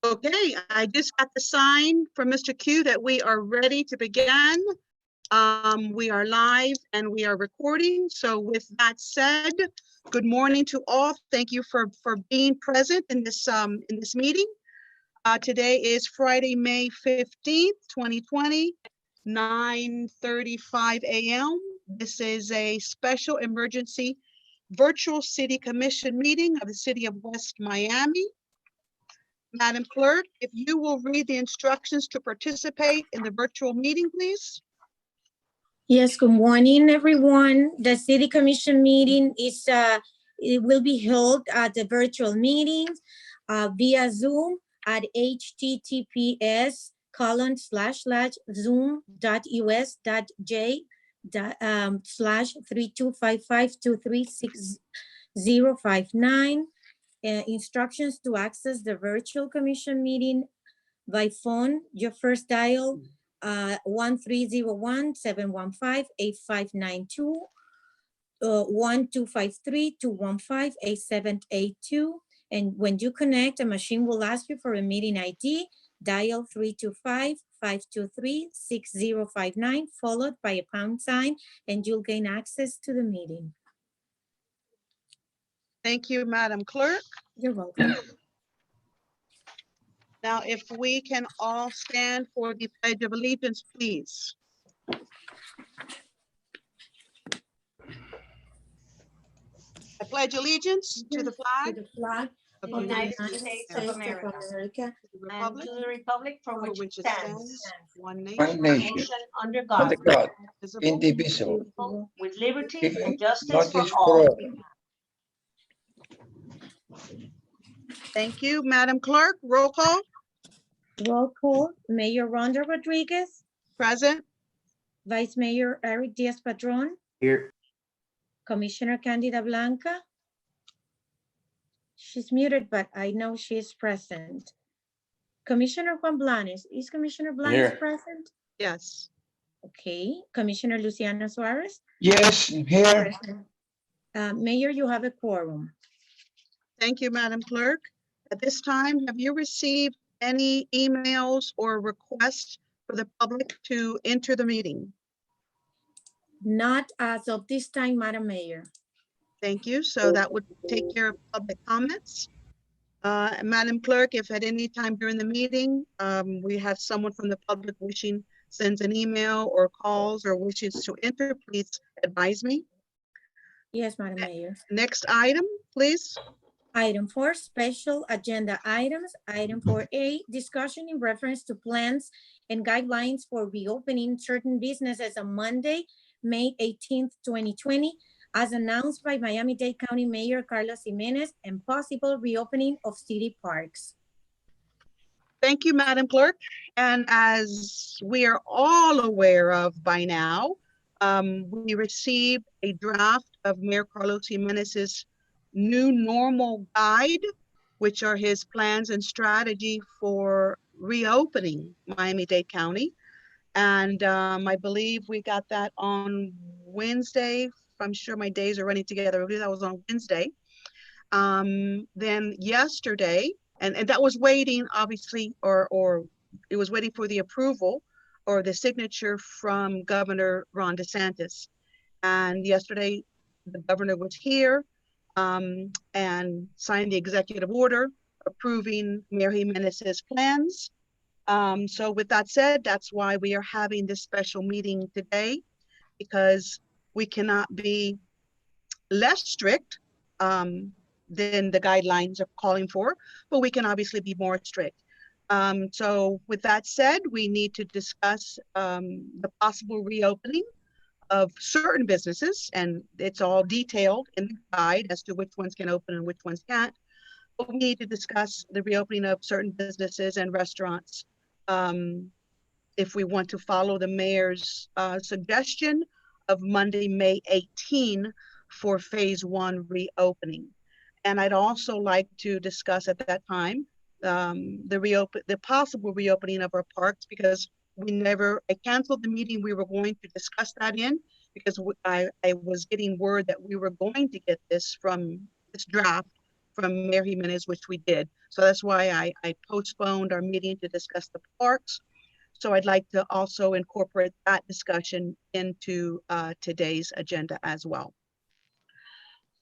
Okay, I just got the sign from Mr. Q that we are ready to begin. We are live and we are recording. So with that said, good morning to all. Thank you for being present in this meeting. Today is Friday, May 15th, 2020, 9:35 a.m. This is a special emergency virtual city commission meeting of the city of West Miami. Madam Clerk, if you will read the instructions to participate in the virtual meeting, please. Yes, good morning, everyone. The City Commission meeting is, it will be held at the virtual meetings via Zoom at https://zoom.us.j/3255236059. Instructions to access the virtual commission meeting by phone. Your first dial 1301-715-8592, 1253-215-8782. And when you connect, a machine will ask you for a meeting ID. Dial 325-523-6059, followed by a pound sign, and you'll gain access to the meeting. Thank you, Madam Clerk. You're welcome. Now, if we can all stand for the Pledge of Allegiance, please. I pledge allegiance to the flag of the United States of America, and to the republic for which it stands, one One nation, nation, under under God, God, indivisible. indivisible, with liberty with and justice for justice for all. all. Thank you, Madam Clerk. Roll call. Roll call. Mayor Rhonda Rodriguez, Present. Vice Mayor Eric Diaz-Padrón, Here. Commissioner Candida Blanca. She's muted, but I know she is present. Commissioner Juan Blanes, is Commissioner Blanes Here. present? Yes. Okay. Commissioner Luciana Suarez. Yes, here. Mayor, you have a quorum. Thank you, Madam Clerk. At this time, have you received any emails or requests for the public to enter the meeting? Not as of this time, Madam Mayor. Thank you. So that would take care of public comments. Madam Clerk, if at any time during the meeting, we have someone from the public wishing, sends an email or calls or wishes to enter, please advise me. Yes, Madam Mayor. Next item, please. Item 4, special agenda items. Item 4A, discussion in reference to plans and guidelines for reopening certain businesses on Monday, May 18th, 2020, as announced by Miami-Dade County Mayor Carlos Jimenez, and possible reopening of city parks. Thank you, Madam Clerk. And as we are all aware of by now, we received a draft of Mayor Carlos Jimenez's new normal guide, which are his plans and strategy for reopening Miami-Dade County. And I believe we got that on Wednesday. I'm sure my days are running together. I believe that was on Wednesday. Then yesterday, and that was waiting, obviously, or it was waiting for the approval or the signature from Governor Ron DeSantis. And yesterday, the governor was here and signed the executive order approving Mayor Jimenez's plans. So with that said, that's why we are having this special meeting today, because we cannot be less strict than the guidelines are calling for, but we can obviously be more strict. So with that said, we need to discuss the possible reopening of certain businesses, and it's all detailed in the guide as to which ones can open and which ones can't. But we need to discuss the reopening of certain businesses and restaurants if we want to follow the mayor's suggestion of Monday, May 18 for phase 1 reopening. And I'd also like to discuss at that time the possible reopening of our parks, because I canceled the meeting we were going to discuss that in, because I was getting word that we were going to get this draft from Mayor Jimenez, which we did. So that's why I postponed our meeting to discuss the parks. So I'd like to also incorporate that discussion into today's agenda as well.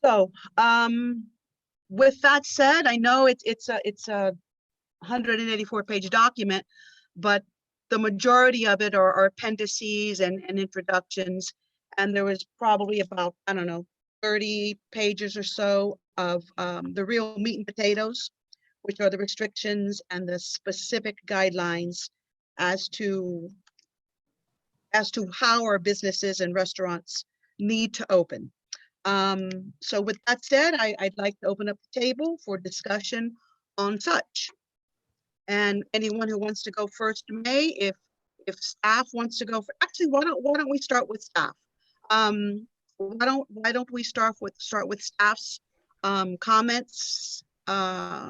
So with that said, I know it's a 184-page document, but the majority of it are appendices and introductions. And there was probably about, I don't know, 30 pages or so of the real meat and potatoes, which are the restrictions and the specific guidelines as to how our businesses and restaurants need to open. So with that said, I'd like to open up the table for discussion on such. And anyone who wants to go first may. If staff wants to go for, actually, why don't we start with staff? Why don't we start with staff's comments,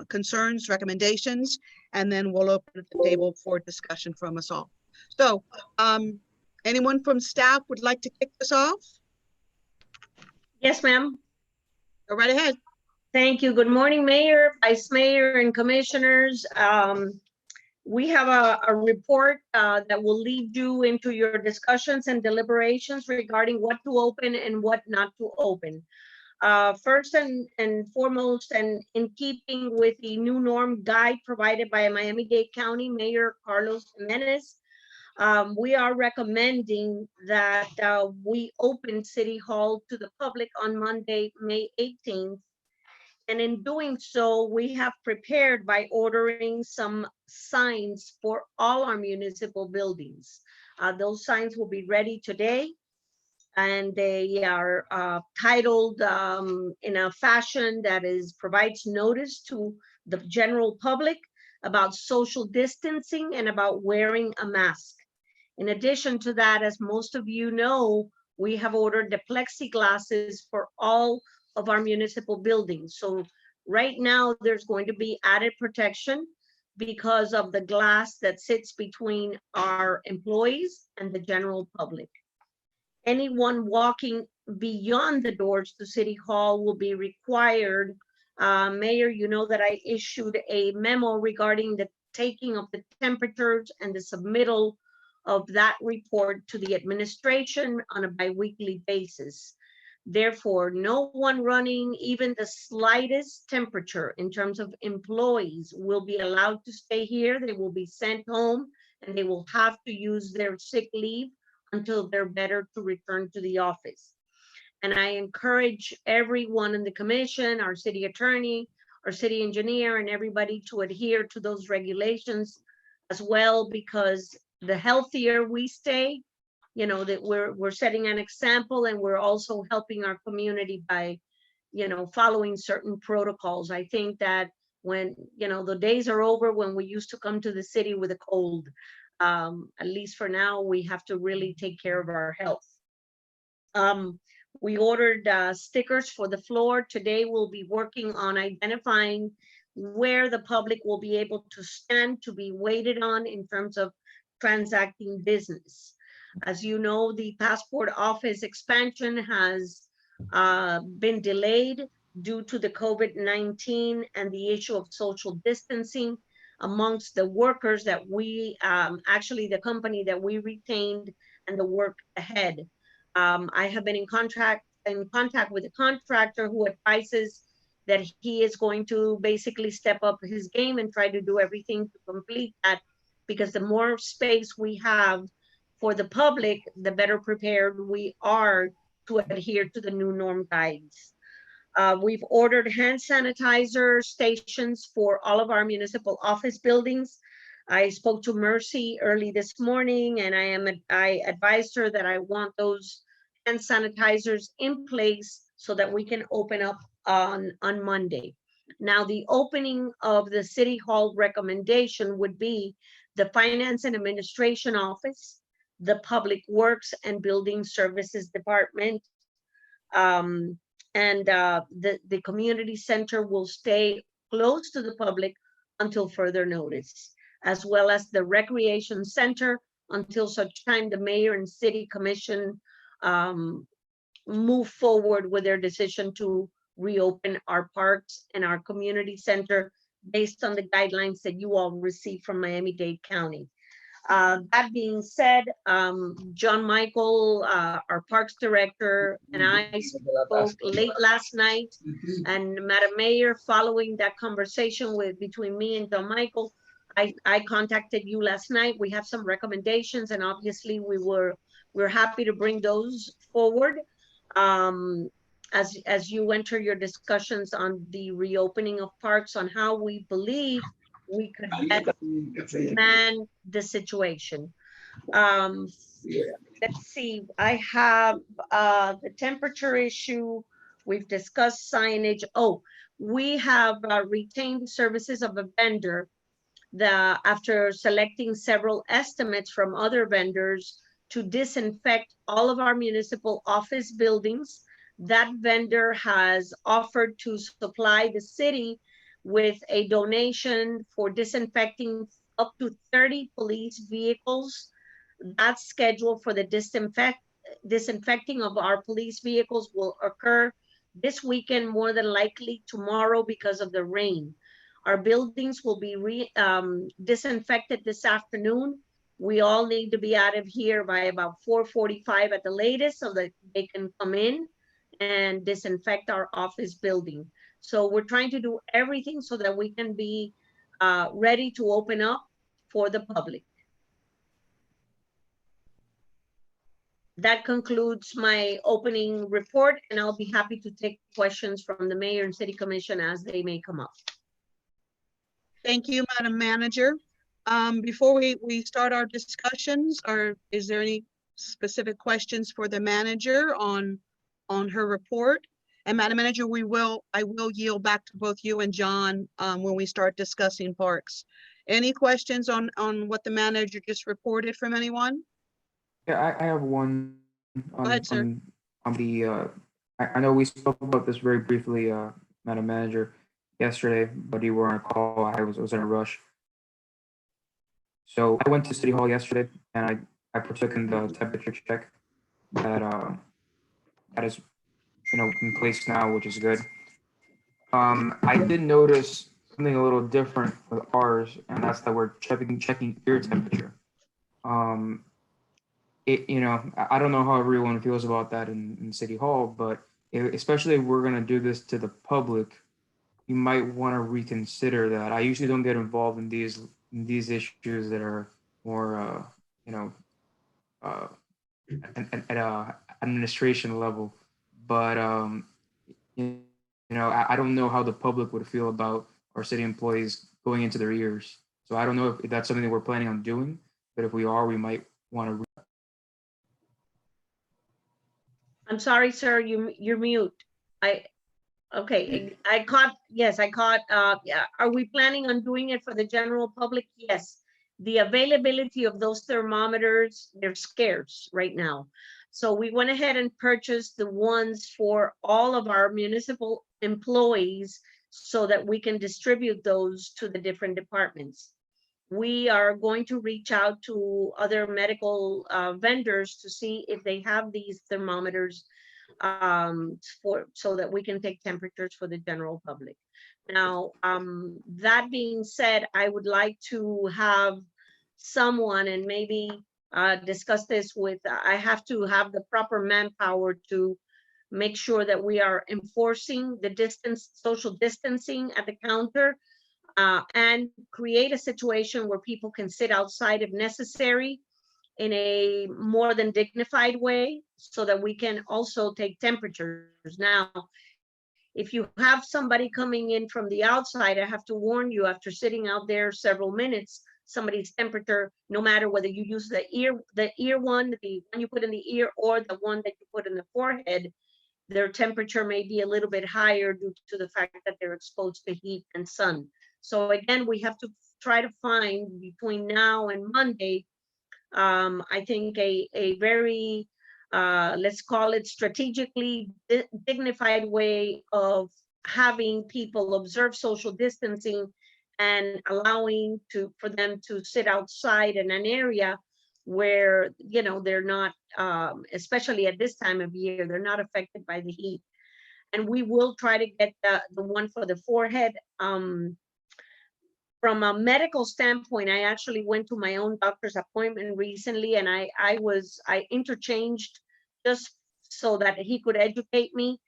concerns, recommendations, and then we'll open up the table for discussion from us all. So anyone from staff would like to kick this off? Yes, ma'am. Go right ahead. Thank you. Good morning, Mayor, Vice Mayor, and Commissioners. We have a report that will lead you into your discussions and deliberations regarding what to open and what not to open. First and foremost, and in keeping with the new norm guide provided by Miami-Dade County Mayor Carlos Jimenez, we are recommending that we open City Hall to the public on Monday, May 18th. And in doing so, we have prepared by ordering some signs for all our municipal buildings. Those signs will be ready today, and they are titled in a fashion that provides notice to the general public about social distancing and about wearing a mask. In addition to that, as most of you know, we have ordered the plexiglasses for all of our municipal buildings. So right now there's going to be added protection because of the glass that sits between our employees and the general public. Anyone walking beyond the doors to City Hall will be required. Mayor, you know that I issued a memo regarding the taking of the temperatures and the submittal of that report to the administration on a biweekly basis. Therefore, no one running even the slightest temperature in terms of employees will be allowed to stay here. They will be sent home and they will have to use their sick leave until they're better to return to the office. And I encourage everyone in the commission, our city attorney, our city engineer, and everybody to adhere to those regulations as well, because the healthier we stay, you know, that we're setting an example, and we're also helping our community by, you know, following certain protocols. I think that when, you know, the days are over when we used to come to the city with a cold. At least for now, we have to really take care of our health. We ordered stickers for the floor. Today we'll be working on identifying where the public will be able to stand to be waited on in terms of transacting business. As you know, the passport office expansion has been delayed due to the COVID-19 and the issue of social distancing amongst the workers that we, actually the company that we retained and the work ahead. I have been in contact with the contractor who advises that he is going to basically step up his game and try to do everything to complete that, because the more space we have for the public, the better prepared we are to adhere to the new norm guides. We've ordered hand sanitizer stations for all of our municipal office buildings. I spoke to Mercy early this morning, and I advised her that I want those hand sanitizers in place so that we can open up on Monday. Now, the opening of the City Hall recommendation would be the Finance and Administration Office, the Public Works and Building Services Department, and the community center will stay closed to the public until further notice, as well as the recreation center until such time the mayor and city commission move forward with their decision to reopen our parks and our community center based on the guidelines that you all received from Miami-Dade County. That being said, John Michael, our Parks Director, and I spoke late last night, and Madam Mayor, following that conversation between me and John Michael, I contacted you last night. We have some recommendations, and obviously we're happy to bring those forward as you enter your discussions on the reopening of parks, on how we believe we could man the situation. Let's see, I have the temperature issue. We've discussed signage. Oh, we have retained the services of a vendor that, after selecting several estimates from other vendors to disinfect all of our municipal office buildings, that vendor has offered to supply the city with a donation for disinfecting up to 30 police vehicles. That schedule for the disinfecting of our police vehicles will occur this weekend, more than likely tomorrow because of the rain. Our buildings will be disinfected this afternoon. We all need to be out of here by about 4:45 at the latest so that they can come in and disinfect our office building. So we're trying to do everything so that we can be ready to open up for the public. That concludes my opening report, and I'll be happy to take questions from the mayor and city commission as they may come up. Thank you, Madam Manager. Before we start our discussions, is there any specific questions for the manager on her report? And Madam Manager, I will yield back to both you and John when we start discussing parks. Any questions on what the manager just reported from anyone? Yeah, I have one Go ahead, sir. on the, I know we spoke about this very briefly, Madam Manager, yesterday, but you were on a call. I was in a rush. So I went to City Hall yesterday, and I partook in the temperature check that is, in place now, which is good. I did notice something a little different with ours, and that's that we're checking ear temperature. I don't know how everyone feels about that in City Hall, but especially if we're gonna do this to the public, you might want to reconsider that. I usually don't get involved in these issues that are more, at a administration level, but I don't know how the public would feel about our city employees going into their ears. So I don't know if that's something that we're planning on doing, but if we are, we might want to. I'm sorry, sir, you're mute. Okay, I caught, yes, I caught, yeah. Are we planning on doing it for the general public? Yes. The availability of those thermometers, they're scarce right now. So we went ahead and purchased the ones for all of our municipal employees so that we can distribute those to the different departments. We are going to reach out to other medical vendors to see if they have these thermometers so that we can take temperatures for the general public. Now, that being said, I would like to have someone, and maybe discuss this with, I have to have the proper manpower to make sure that we are enforcing the social distancing at the counter, and create a situation where people can sit outside if necessary in a more than dignified way so that we can also take temperatures. Now, if you have somebody coming in from the outside, I have to warn you, after sitting out there several minutes, somebody's temperature, no matter whether you use the ear one, the one you put in the ear, or the one that you put in the forehead, their temperature may be a little bit higher due to the fact that they're exposed to heat and sun. So again, we have to try to find between now and Monday, I think a very, let's call it strategically dignified way of having people observe social distancing and allowing for them to sit outside in an area where, they're not, especially at this time of year, they're not affected by the heat. and we will try to get the one for the forehead. From a medical standpoint, I actually went to my own doctor's appointment recently, and I interchanged just so that he could educate me.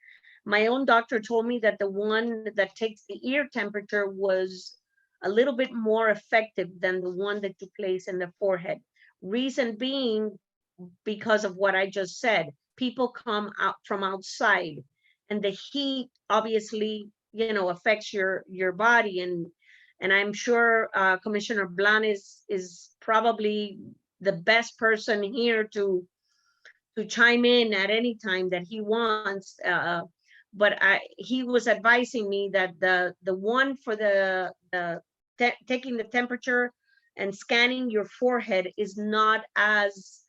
My own doctor told me that the one that takes the ear temperature was a little bit more effective than the one that you place in the forehead. Reason being, because of what I just said, people come out from outside, and the heat obviously, you know, affects your body. And I'm sure Commissioner Blan is probably the best person here to chime in at any time that he wants. But he was advising me that the one for the taking the temperature and scanning your forehead is not as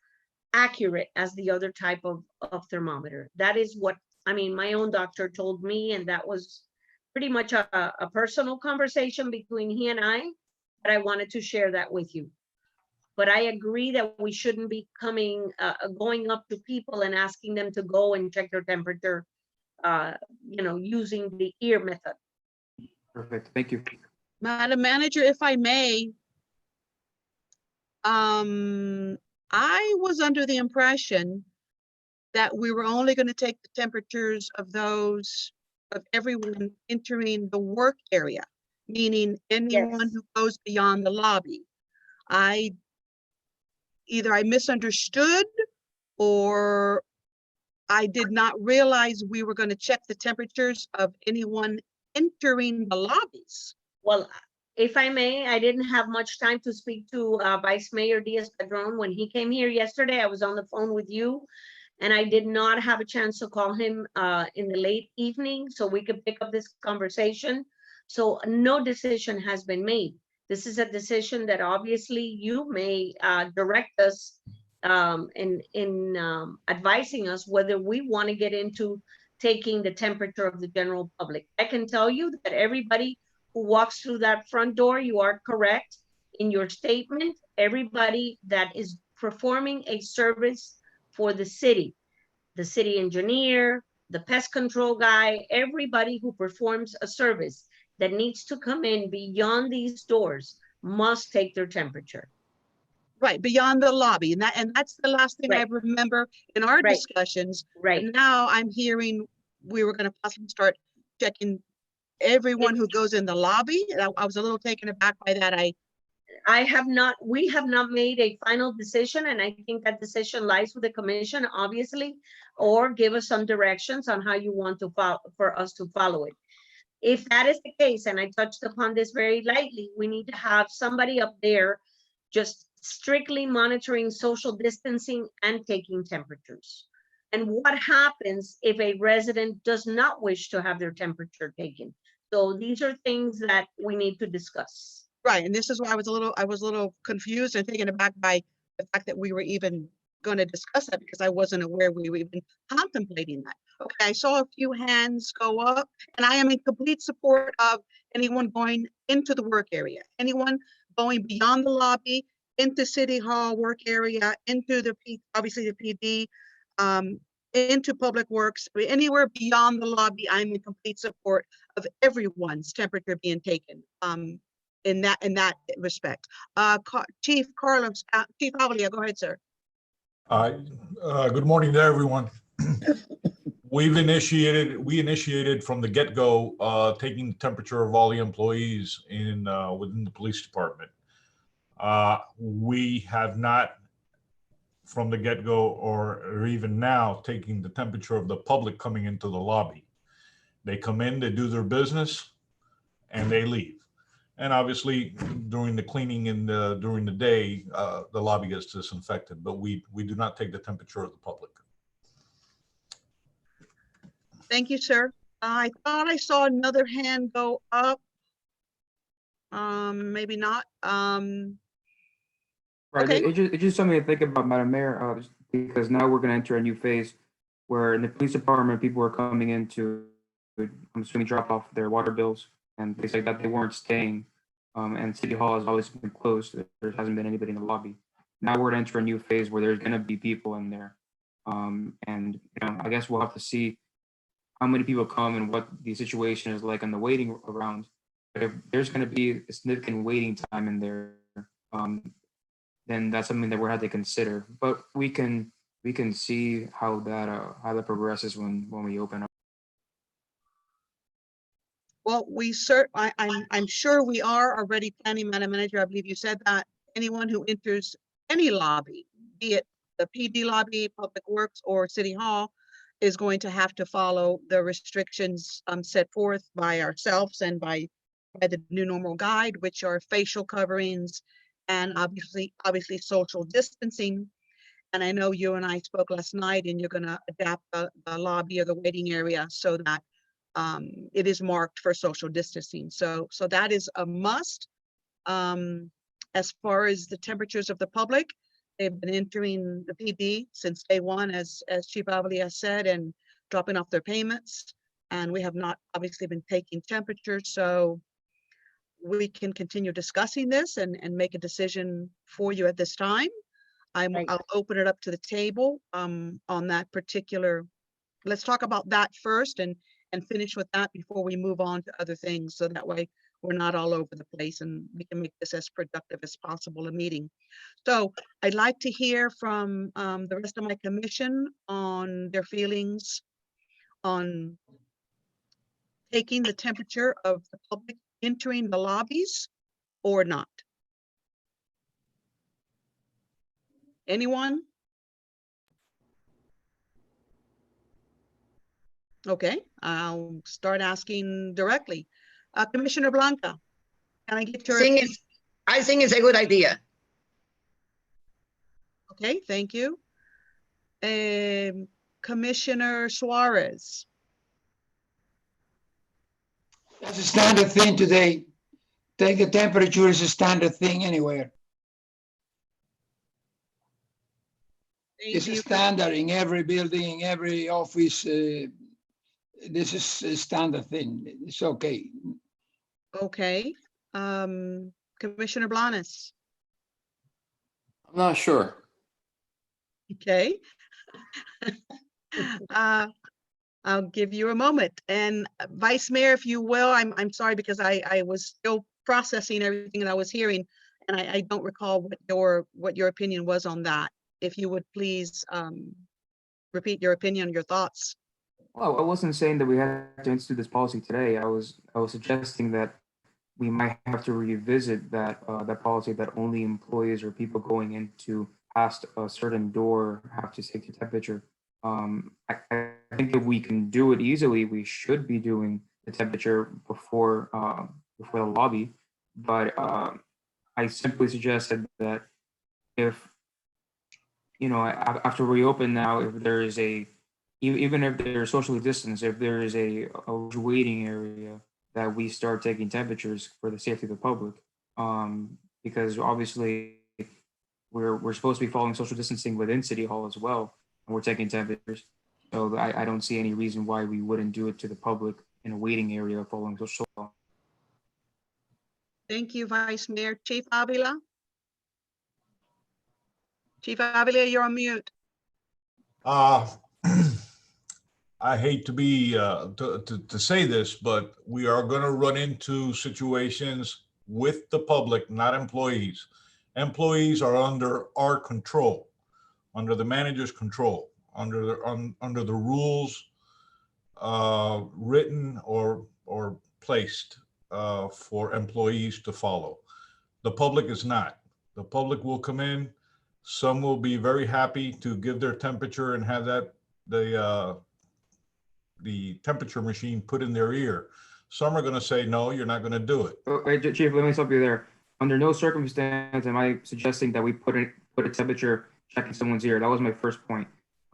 accurate as the other type of thermometer. That is what, I mean, my own doctor told me, and that was pretty much a personal conversation between he and I, but I wanted to share that with you. But I agree that we shouldn't be going up to people and asking them to go and check their temperature, you know, using the ear method. Perfect. Thank you. Madam Manager, if I may, I was under the impression that we were only going to take the temperatures of everyone entering the work area, meaning anyone who goes beyond the lobby. Either I misunderstood, or I did not realize we were going to check the temperatures of anyone entering the lobbies. Well, if I may, I didn't have much time to speak to Vice Mayor Diaz-Padrón when he came here yesterday. I was on the phone with you, and I did not have a chance to call him in the late evening so we could pick up this conversation. So no decision has been made. This is a decision that obviously you may direct us in advising us whether we want to get into taking the temperature of the general public. I can tell you that everybody who walks through that front door, you are correct in your statement. Everybody that is performing a service for the city engineer, the pest control guy, everybody who performs a service that needs to come in beyond these doors must take their temperature. Right, beyond the lobby. And that's the last thing I remember in our discussions. Right. And now I'm hearing we were going to possibly start checking everyone who goes in the lobby. I was a little taken aback by that. We have not made a final decision, and I think that decision lies with the commission, obviously, or give us some directions on how you want to for us to follow it. If that is the case, and I touched upon this very lightly, we need to have somebody up there just strictly monitoring social distancing and taking temperatures. And what happens if a resident does not wish to have their temperature taken? So these are things that we need to discuss. Right, and this is why I was a little confused and taken aback by the fact that we were even going to discuss that, because I wasn't aware we were even contemplating that. Okay, I saw a few hands go up, and I am in complete support of anyone going into the work area, anyone going beyond the lobby, into City Hall work area, into obviously the PD, into Public Works, anywhere beyond the lobby. I'm in complete support of everyone's temperature being taken. In that respect. Chief Carlos, Chief Avalia, go ahead, sir. Good morning to everyone. We initiated from the get-go taking the temperature of all the employees within the police department. We have not from the get-go or even now taking the temperature of the public coming into the lobby. They come in, they do their business, and they leave. And obviously, during the cleaning and during the day, the lobby gets disinfected, but we do not take the temperature of the public. Thank you, sir. I thought I saw another hand go up. Maybe not. Right. Okay. It's just something to think about, Madam Mayor, because now we're going to enter a new phase where in the police department, people are coming in to, I'm assuming, drop off their water bills and things like that. They weren't staying, and City Hall has always been closed. There hasn't been anybody in the lobby. Now we're going to enter a new phase where there's going to be people in there, and I guess we'll have to see how many people come and what the situation is like on the waiting around. But if there's going to be a significant waiting time in there, then that's something that we're had to consider. But we can see how that progresses when we open up. Well, I'm sure we are already planning, Madam Manager. I believe you said that anyone who enters any lobby, be it the PD lobby, Public Works, or City Hall, is going to have to follow the restrictions set forth by ourselves and by the new normal guide, which are facial coverings and obviously social distancing. And I know you and I spoke last night, and you're going to adapt the lobby or the waiting area so that it is marked for social distancing. So that is a must. As far as the temperatures of the public, they've been entering the PD since day one, as Chief Avila said, and dropping off their payments. And we have not obviously been taking temperatures, so we can continue discussing this and make a decision for you at this time. Right. I'll open it up to the table on that particular. Let's talk about that first and finish with that before we move on to other things. So that way we're not all over the place and we can make this as productive as possible a meeting. So I'd like to hear from the rest of my commission on their feelings on taking the temperature of the public entering the lobbies or not. Anyone? Okay, I'll start asking directly. Commissioner Blanca, can I get your? I think it's a good idea. Okay, thank you. Commissioner Suarez. That's a standard thing today. Take a temperature is a standard thing anywhere. It's a standard in every building, every office. This is a standard thing. It's okay. Okay. Commissioner Blanes. I'm not sure. Okay. I'll give you a moment. And Vice Mayor, if you will, I'm sorry because I was still processing everything that I was hearing, and I don't recall what your opinion was on that. If you would please repeat your opinion, your thoughts. Well, I wasn't saying that we had to institute this policy today. I was suggesting that we might have to revisit that policy that only employees or people going into past a certain door have to take the temperature. I think if we can do it easily, we should be doing the temperature before the lobby. But I simply suggested that if after we open now, if there is even if they're socially distanced, if there is a waiting area, that we start taking temperatures for the safety of the public, because obviously we're supposed to be following social distancing within City Hall as well, and we're taking temperatures. So I don't see any reason why we wouldn't do it to the public in a waiting area following social law. Thank you, Vice Mayor. Chief Avila. Chief Avila, you're on mute. I hate to be to say this, but we are going to run into situations with the public, not employees. Employees are under our control, under the manager's control, under the rules written or placed for employees to follow. The public is not. The public will come in. Some will be very happy to give their temperature and have the temperature machine put in their ear. Some are going to say, no, you're not going to do it. Wait, Chief, let me stop you there. Under no circumstance am I suggesting that we put a temperature check in someone's ear. That was my first point.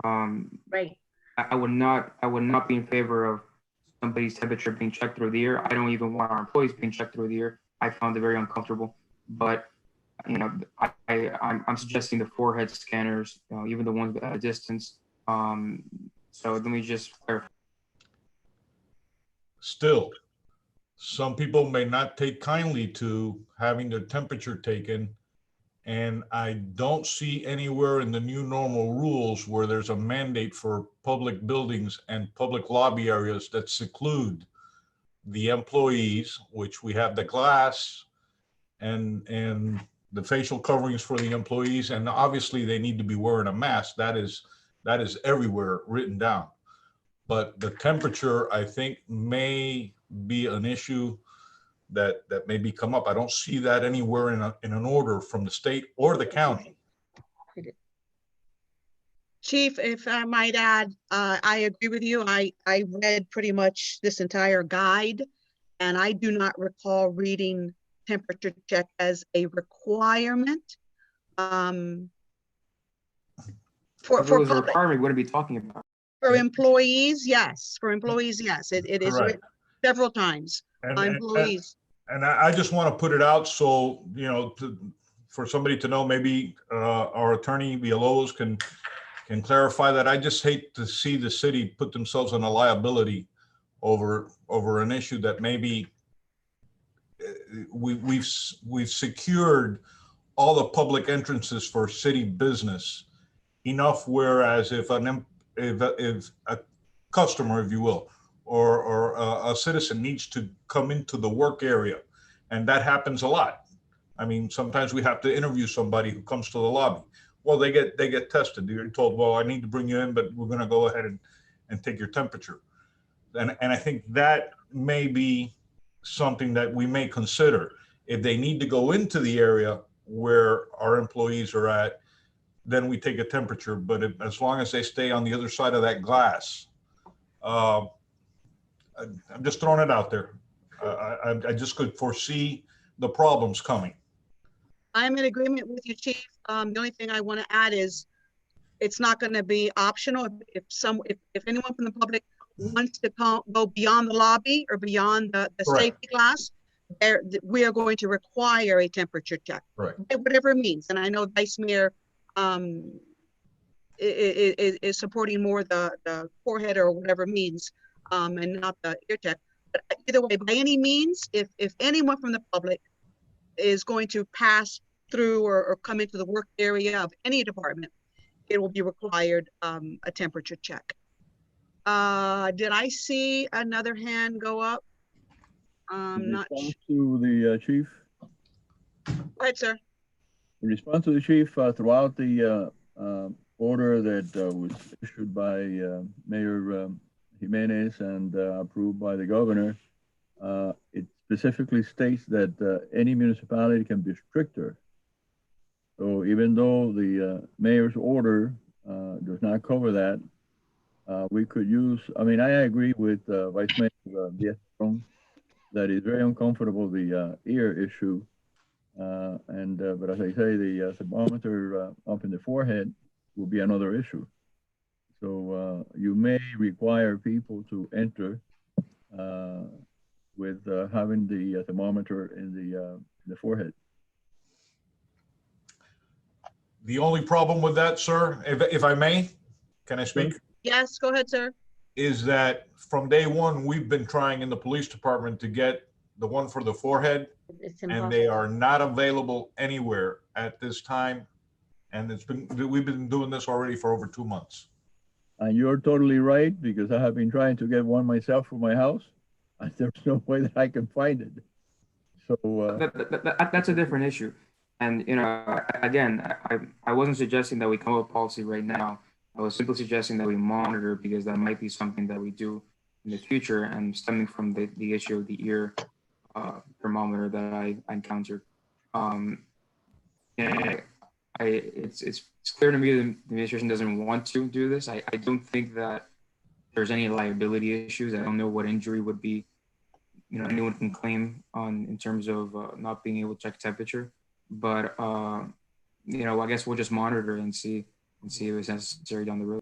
Right. I would not be in favor of somebody's temperature being checked through the ear. I don't even want our employees being checked through the ear. I found it very uncomfortable. But I'm suggesting the forehead scanners, even the ones at a distance. So let me just clarify. Still, some people may not take kindly to having their temperature taken And I don't see anywhere in the new normal rules where there's a mandate for public buildings and public lobby areas that seclude the employees, which we have the glass and the facial coverings for the employees. And obviously they need to be wearing a mask. That is everywhere written down. But the temperature, I think, may be an issue that maybe come up. I don't see that anywhere in an order from the state or the county. Chief, if I might add, I agree with you. I read pretty much this entire guide, and I do not recall reading temperature check as a requirement. For If it was a public. requirement, we wouldn't be talking about. For employees, yes. For employees, yes. It is Correct. written several times. Employees. And I just want to put it out so, you know, for somebody to know, maybe our attorney Villalobos can clarify that. I just hate to see the city put themselves on a liability over an issue that maybe we've secured all the public entrances for city business enough, whereas if a customer, if you will, or a citizen needs to come into the work area, and that happens a lot. I mean, sometimes we have to interview somebody who comes to the lobby. Well, they get tested. You're told, well, I need to bring you in, but we're going to go ahead and take your temperature. And I think that may be something that we may consider. If they need to go into the area where our employees are at, then we take a temperature. But as long as they stay on the other side of that glass, I'm just throwing it out there. I just could foresee the problems coming. I'm in agreement with you, Chief. The only thing I want to add is it's not going to be optional. If anyone from the public wants to go beyond the lobby or beyond the safety glass, we are going to require a temperature check. Right. Whatever it means. And I know Vice Mayor is supporting more the forehead or whatever it means, and not the ear check. But either way, by any means, if anyone from the public is going to pass through or come into the work area of any department, it will be required a temperature check. Did I see another hand go up? Not response to the chief. Go ahead, sir. In response to the chief, throughout the order that was issued by Mayor Jimenez and approved by the governor, it specifically states that any municipality can be stricter. So even though the mayor's order does not cover that, we could use, I mean, I agree with Vice Mayor Diaz-Padrón that is very uncomfortable, the ear issue. But as I say, the thermometer up in the forehead will be another issue. So you may require people to enter with having the thermometer in the forehead. The only problem with that, sir, if I may, can I speak? Yes, go ahead, sir. Is that from day one, we've been trying in the police department to get the one for the forehead, and they are not available anywhere at this time. And we've been doing this already for over 2 months. And you're totally right, because I have been trying to get one myself for my house, and there's no way that I can find it. So That's a different issue. And, you know, again, I wasn't suggesting that we come up with policy right now. I was simply suggesting that we monitor, because that might be something that we do in the future, and stemming from the issue of the ear thermometer that I encountered. It's clear to me that the administration doesn't want to do this. I don't think that there's any liability issues. I don't know what injury would be, you know, anyone can claim on in terms of not being able to check temperature. But you know, I guess we'll just monitor and see if it's necessary down the road.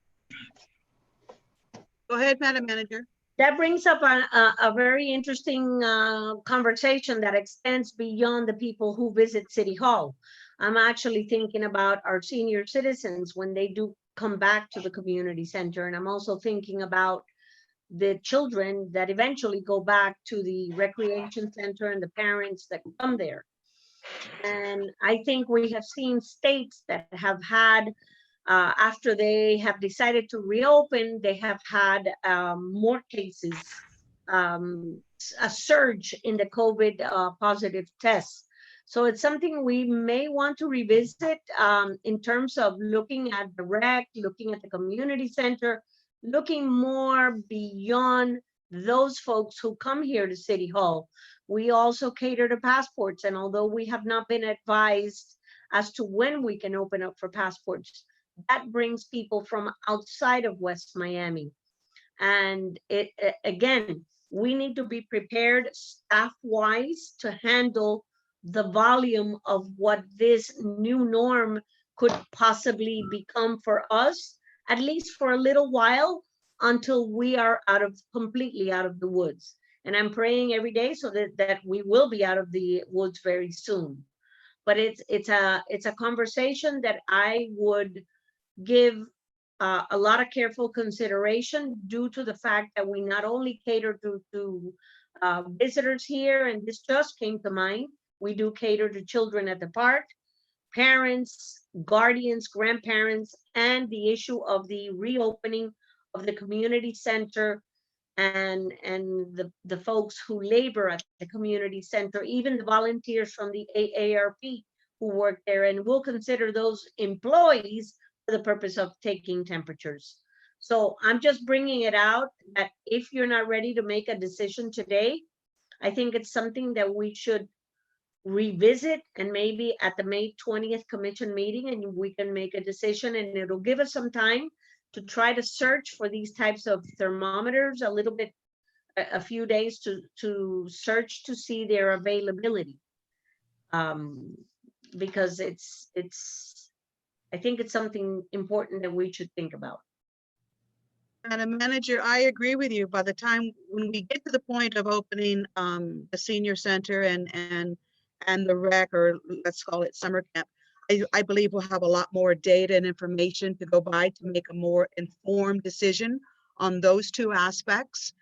Go ahead, Madam Manager. That brings up a very interesting conversation that extends beyond the people who visit City Hall. I'm actually thinking about our senior citizens when they do come back to the community center. And I'm also thinking about the children that eventually go back to the recreation center and the parents that come there. And I think we have seen states that have had, after they have decided to reopen, they have had more cases, a surge in the COVID positive tests. So it's something we may want to revisit in terms of looking at the rec, looking at the community center, looking more beyond those folks who come here to City Hall. We also cater to passports, and although we have not been advised as to when we can open up for passports, that brings people from outside of West Miami. And again, we need to be prepared staff-wise to handle the volume of what this new norm could possibly become for us, at least for a little while, until we are completely out of the woods. And I'm praying every day so that we will be out of the woods very soon. But it's a conversation that I would give a lot of careful consideration, due to the fact that we not only cater to visitors here, and this just came to mind, we do cater to children at the park, parents, guardians, grandparents, and the issue of the reopening of the community center and the folks who labor at the community center, even the volunteers from the AARP who work there, and we'll consider those employees for the purpose of taking temperatures. So I'm just bringing it out that if you're not ready to make a decision today, I think it's something that we should revisit, and maybe at the May 20th commission meeting, and we can make a decision, and it'll give us some time to try to search for these types of thermometers a little bit, a few days to search to see their availability. Because I think it's something important that we should think about. Madam Manager, I agree with you. By the time when we get to the point of opening the senior center and the rec, or let's call it summer camp, I believe we'll have a lot more data and information to go by to make a more informed decision on those two aspects.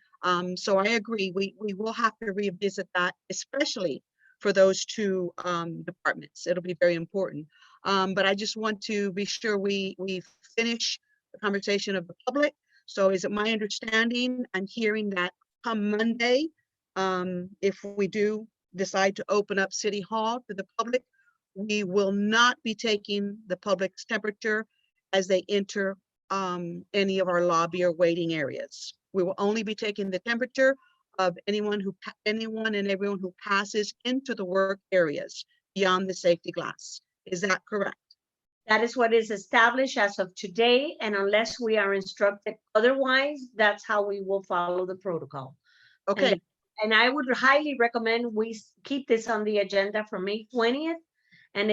So I agree, we will have to revisit that, especially for those two departments. It'll be very important. But I just want to be sure we finish the conversation of the public. So is it my understanding, I'm hearing that come Monday, if we do decide to open up City Hall to the public, we will not be taking the public's temperature as they enter any of our lobby or waiting areas. We will only be taking the temperature of anyone and everyone who passes into the work areas beyond the safety glass. Is that correct? That is what is established as of today, and unless we are instructed otherwise, that's how we will follow the protocol. Okay. And I would highly recommend we keep this on the agenda for May 20th, and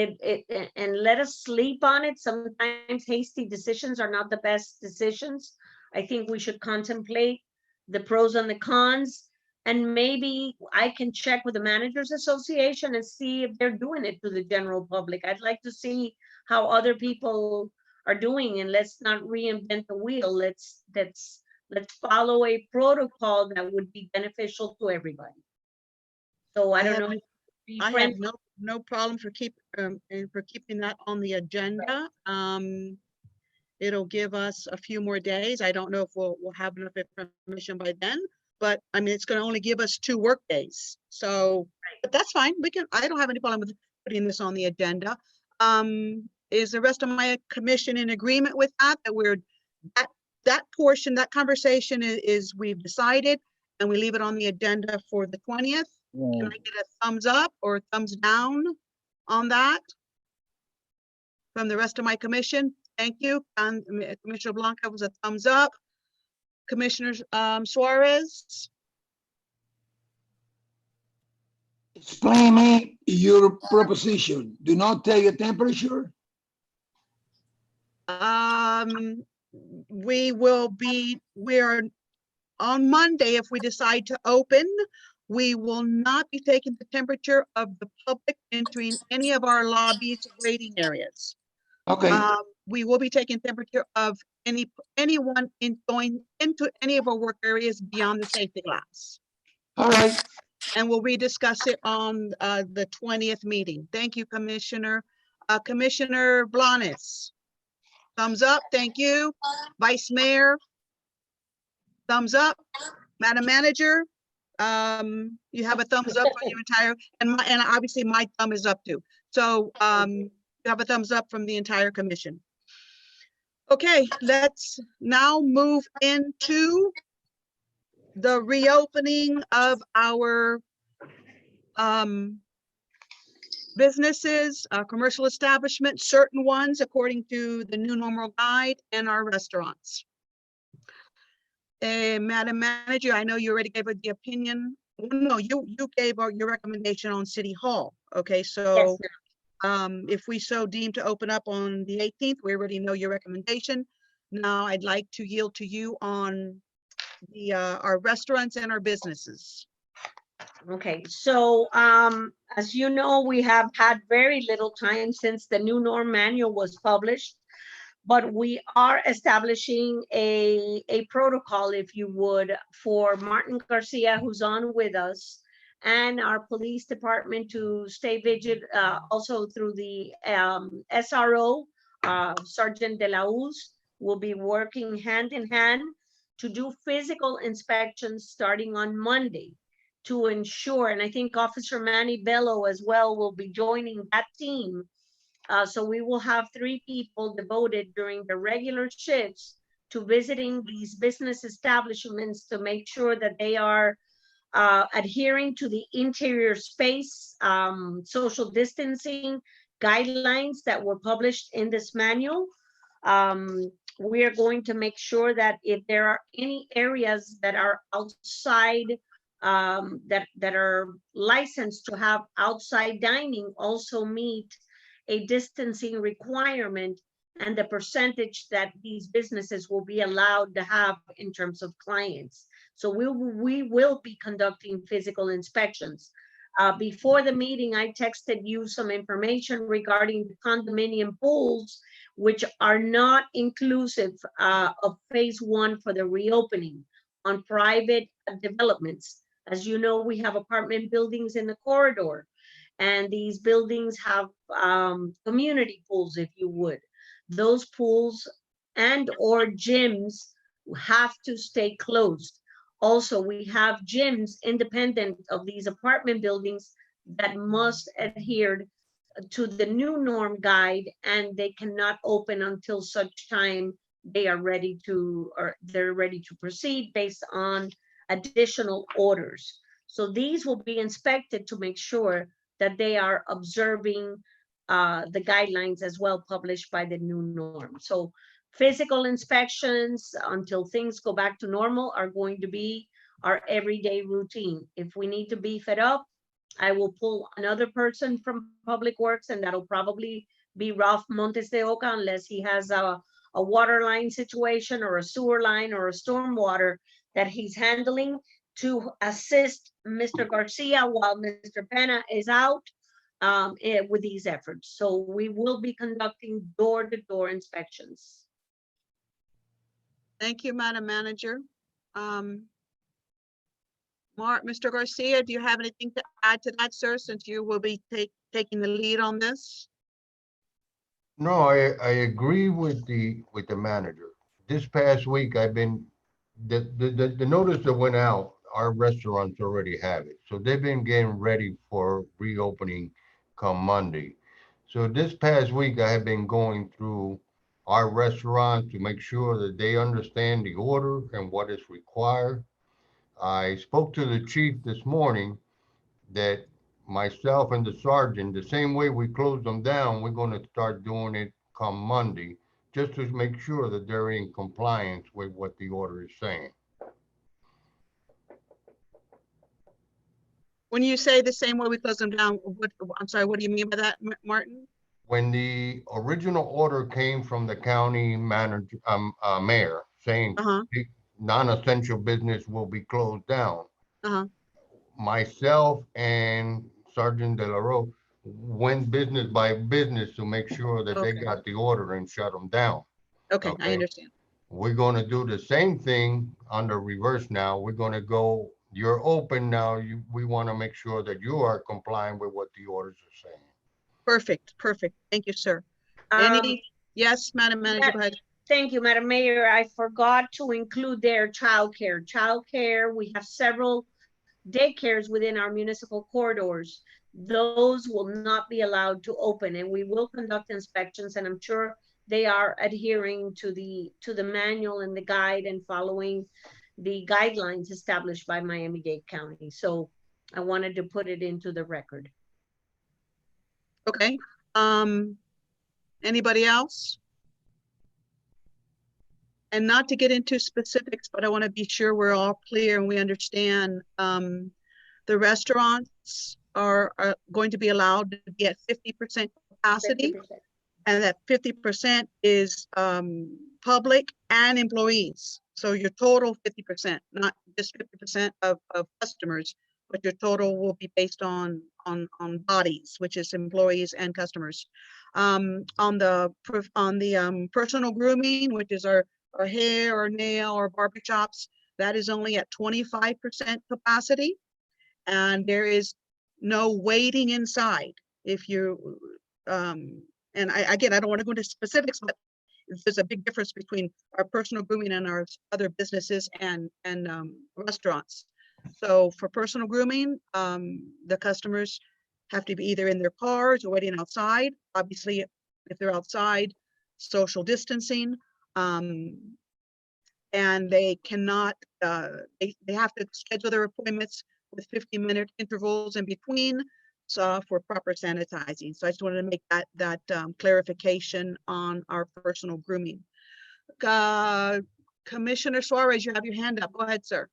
let us sleep on it. Sometimes hasty decisions are not the best decisions. I think we should contemplate the pros and the cons, and maybe I can check with the Managers Association and see if they're doing it to the general public. I'd like to see how other people are doing, and let's not reinvent the wheel. Let's follow a protocol that would be beneficial to everybody. So I don't know. I have no problem for keeping that on the agenda. It'll give us a few more days. I don't know if we'll have enough information by then, but I mean, it's going to only give us 2 work days. So, but that's fine. I don't have any problem with putting this on the agenda. Is the rest of my commission in agreement with that? That portion, that conversation is we've decided, and we leave it on the agenda for the 20th. Can I get a thumbs up or a thumbs down on that from the rest of my commission? Thank you. Commissioner Blanca was a thumbs up. Commissioner Suarez? Explain me your proposition. Do not take a temperature? We're on Monday, if we decide to open, we will not be taking the temperature of the public entering any of our lobbies, waiting areas. Okay. We will be taking temperature of anyone going into any of our work areas beyond the safety glass. All right. and we'll rediscuss it on the 20th meeting. Thank you, Commissioner. Commissioner Blanes, thumbs up, thank you. Vice Mayor, thumbs up. Madam Manager, you have a thumbs up for your entire, and obviously my thumb is up too. So you have a thumbs up from the entire commission. Okay, let's now move into the reopening of our businesses, commercial establishments, certain ones according to the new normal guide, and our restaurants. Madam Manager, I know you already gave the opinion. No, you gave your recommendation on City Hall. Okay, so if we so deem to open up on the 18th, we already know your recommendation. Now I'd like to yield to you on the our restaurants and our businesses. Okay, so as you know, we have had very little time since the new norm manual was published, but we are establishing a protocol, if you would, for Martin Garcia, who's on with us, and our police department to stay vigilant, also through the SRO, Sergeant De La Uz, will be working hand in hand to do physical inspections starting on Monday to ensure, and I think Officer Manny Bello as well will be joining that team. So we will have 3 people devoted during the regular shifts to visiting these business establishments to make sure that they are adhering to the interior space, social distancing guidelines that were published in this manual. We are going to make sure that if there are any areas that are outside, that are licensed to have outside dining, also meet a distancing requirement and the percentage that these businesses will be allowed to have in terms of clients. So we will be conducting physical inspections. Before the meeting, I texted you some information regarding the condominium pools, which are not inclusive of phase 1 for the reopening on private developments. As you know, we have apartment buildings in the corridor, and these buildings have community pools, if you would. Those pools and or gyms have to stay closed. Also, we have gyms independent of these apartment buildings that must adhere to the new norm guide, and they cannot open until such time they are ready to, or they're ready to proceed based on additional orders. So these will be inspected to make sure that they are observing the guidelines as well published by the new norm. So physical inspections until things go back to normal are going to be our everyday routine. If we need to beef it up, I will pull another person from Public Works, and that'll probably be Ralph Montes de Oca, unless he has a water line situation or a sewer line or a stormwater that he's handling to assist Mr. Garcia while Mr. Pena is out with these efforts. So we will be conducting door-to-door inspections. Thank you, Madam Manager. Mr. Garcia, do you have anything to add to that, sir, since you will be taking the lead on this? No, I agree with the manager. This past week, I've been, the notice that went out, our restaurants already have it. So they've been getting ready for reopening come Monday. So this past week, I have been going through our restaurants to make sure that they understand the order and what is required. I spoke to the chief this morning that myself and the sergeant, the same way we closed them down, we're going to start doing it come Monday, just to make sure that they're in compliance with what the order is saying. When you say the same way we close them down, I'm sorry, what do you mean by that, Martin? When the original order came from the county manager, mayor saying non-essential business will be closed down, myself and Sergeant De La Rose went business by business to make sure that they got the order and shut them down. Okay, I understand. We're going to do the same thing under reverse now. We're going to go you're open now. We want to make sure that you are complying with what the orders are saying. Perfect, perfect. Thank you, sir. Um, Yes, Madam Manager, go ahead. Thank you, Madam Mayor. I forgot to include their childcare. Childcare, we have several daycares within our municipal corridors. Those will not be allowed to open, and we will conduct inspections, and I'm sure they are adhering to the manual and the guide and following the guidelines established by Miami-Dade County. So I wanted to put it into the record. Okay. Anybody else? And not to get into specifics, but I want to be sure we're all clear and we understand. The restaurants are going to be allowed to be at 50% capacity, 50%. and that 50% is public and employees. So your total 50%, not just 50% of customers, but your total will be based on bodies, which is employees and customers. On the personal grooming, which is our hair or nail or barber shops, that is only at 25% capacity, and there is no waiting inside. If you and again, I don't want to go into specifics, but there's a big difference between our personal grooming and our other businesses and restaurants. So for personal grooming, the customers have to be either in their cars or waiting outside. Obviously, if they're outside, social distancing, and they cannot, they have to schedule their appointments with 15-minute intervals in between, so for proper sanitizing. So I just wanted to make that clarification on our personal grooming. Commissioner Suarez, you have your hand up. Go ahead, sir.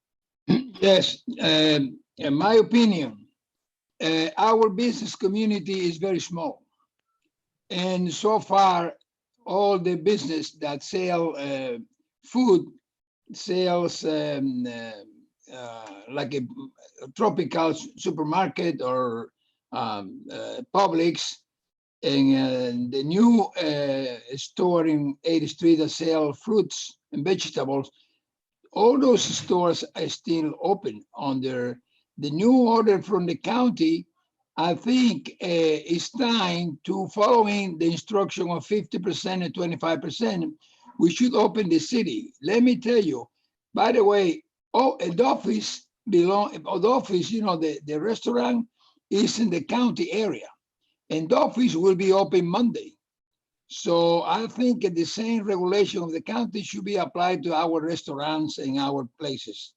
Yes, in my opinion, our business community is very small. And so far, all the business that sell food, sales like a tropical supermarket or Publix, and the new store in 8th Street that sell fruits and vegetables, all those stores are still open under the new order from the county. I think it's time to, following the instruction of 50% and 25%, we should open the city. Let me tell you, by the way, the office, you know, the restaurant is in the county area, and the office will be open Monday. So I think the same regulation of the county should be applied to our restaurants and our places.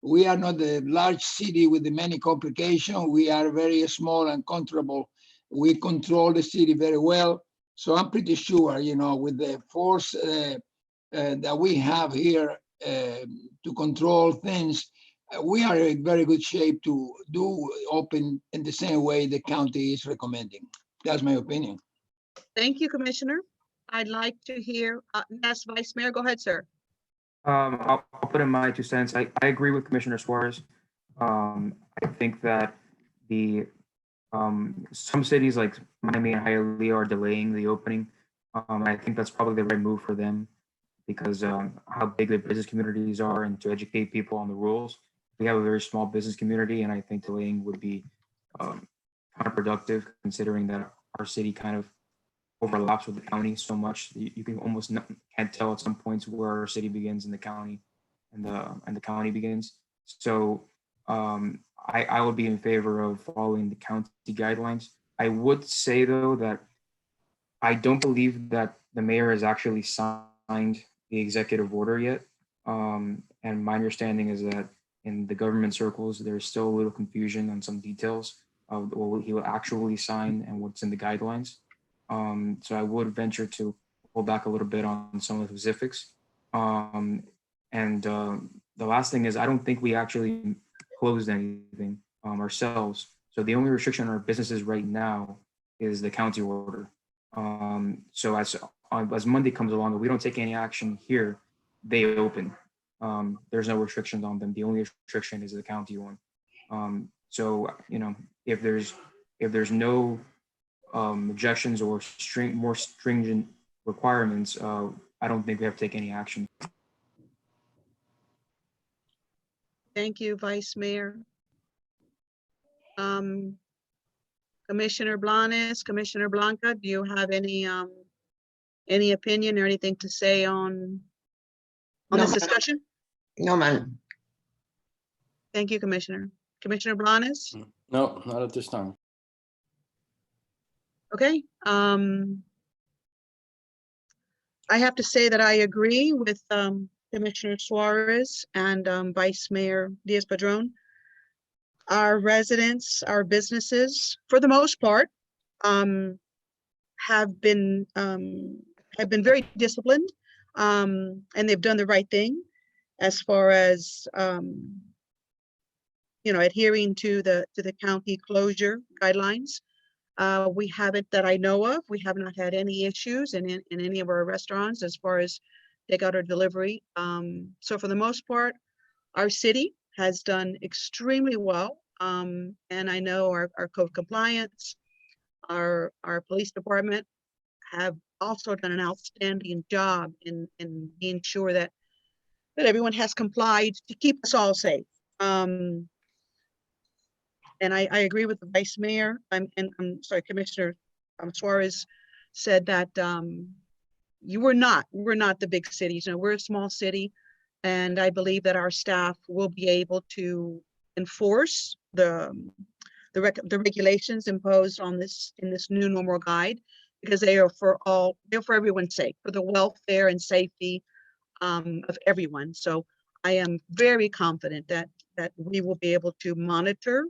We are not a large city with many complications. We are very small and controllable. We control the city very well. So I'm pretty sure, you know, with the force that we have here to control things, we are in very good shape to do open in the same way the county is recommending. That's my opinion. Thank you, Commissioner. I'd like to hear, yes, Vice Mayor, go ahead, sir. I'll put in my 2 cents. I agree with Commissioner Suarez. I think that the some cities like Miami and Hialeah are delaying the opening. I think that's probably the right move for them because how big the business communities are and to educate people on the rules. We have a very small business community, and I think delaying would be counterproductive considering that our city kind of overlaps with the county so much. You can almost can't tell at some points where our city begins and the county and the county begins. So I would be in favor of following the county guidelines. I would say though that I don't believe that the mayor has actually signed the executive order yet. And my understanding is that in the government circles, there's still a little confusion on some details of what he will actually sign and what's in the guidelines. So I would venture to pull back a little bit on some of the specifics. The last thing is, I don't think we actually closed anything ourselves. So the only restriction on our businesses right now is the county order. So as Monday comes along, if we don't take any action here, they open. There's no restrictions on them. The only restriction is the county one. So you know, if there's no objections or more stringent requirements, I don't think we have to take any action. Thank you, Vice Mayor. Commissioner Blanes, Commissioner Blanca, do you have any opinion or anything to say on No, this ma'am. discussion? No, man. Thank you, Commissioner. Commissioner Blanes? No, not at this time. Okay. I have to say that I agree with Commissioner Suarez and Vice Mayor Diaz-Padrón. Our residents, our businesses, for the most part, have been very disciplined, and they've done the right thing as far as adhering to the county closure guidelines. We haven't, that I know of, we have not had any issues in any of our restaurants as far as takeout or delivery. So for the most part, our city has done extremely well. And I know our code compliance, our police department have also done an outstanding job in being sure that everyone has complied to keep us all safe. And I agree with the Vice Mayor. I'm sorry, Commissioner Suarez said that we're not the big cities. We're a small city, and I believe that our staff will be able to enforce the regulations imposed on in this new normal guide, because they're for everyone's sake, for the welfare and safety of everyone. So I am very confident that we will be able to monitor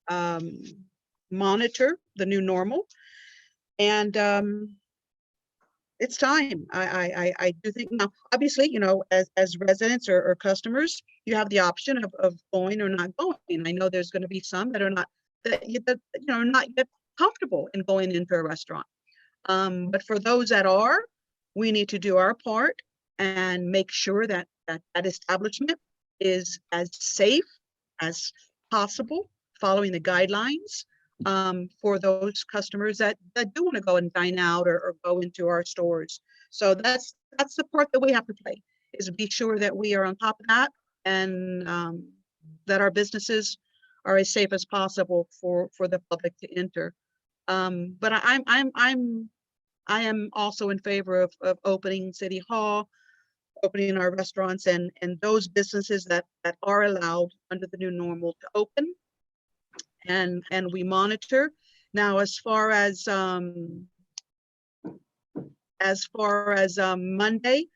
the new normal, and it's time. I do think now, obviously, as residents or customers, you have the option of going or not going. I know there's going to be some that are not not yet comfortable in going into a restaurant. But for those that are, we need to do our part and make sure that establishment is as safe as possible, following the guidelines for those customers that do want to go and dine out or go into our stores. So that's the part that we have to play, is be sure that we are on top of that, and that our businesses are as safe as possible for the public to enter. But I am also in favor of opening City Hall, opening our restaurants, and those businesses that are allowed under the new normal to open, and we monitor. Now, as far as Monday,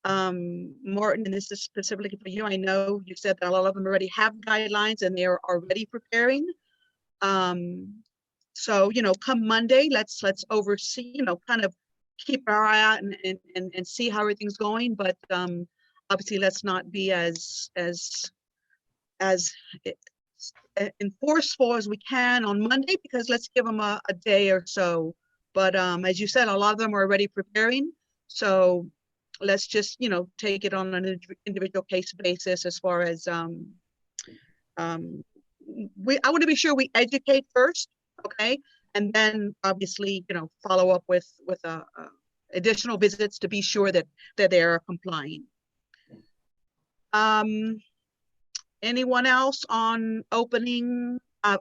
Martin, and this is specifically for you, I know you said that a lot of them already have guidelines and they're already preparing. So, come Monday, let's oversee, kind of keep our eye out and see how everything's going. But obviously, let's not be as enforceful as we can on Monday, because let's give them a day or so. But as you said, a lot of them are already preparing. So let's just, take it on an individual case basis as far as I want to be sure we educate first, okay? And then obviously, follow up with additional visits to be sure that they are complying. Anyone else on opening? I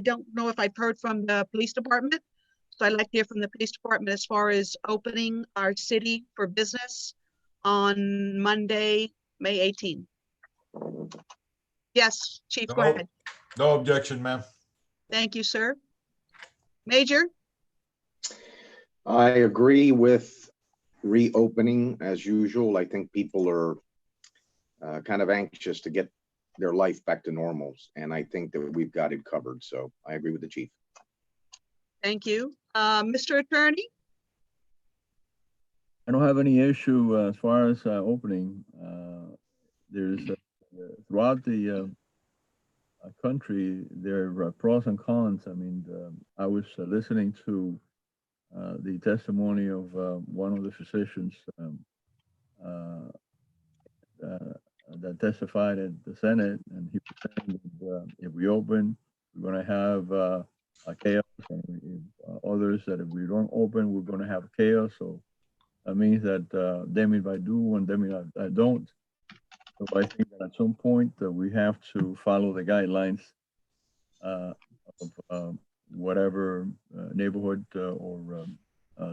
don't know if I've heard from the police department. So I'd like to hear from the police department as far as opening our city for business on Monday, May 18th. Yes, Chief, go ahead. No objection, ma'am. Thank you, sir. Major? I agree with reopening as usual. I think people are kind of anxious to get their life back to normal, and I think that we've got it covered. So I agree with the chief. Thank you. Mr. Attorney? I don't have any issue as far as opening. There's throughout the country, there are pros and cons. I mean, I was listening to the testimony of one of the physicians that testified at the Senate, and he was saying that if we open, we're going to have a chaos, and others that if we don't open, we're going to have chaos. So that means that them if I do and them if I don't. So I think at some point, we have to follow the guidelines of whatever neighborhood or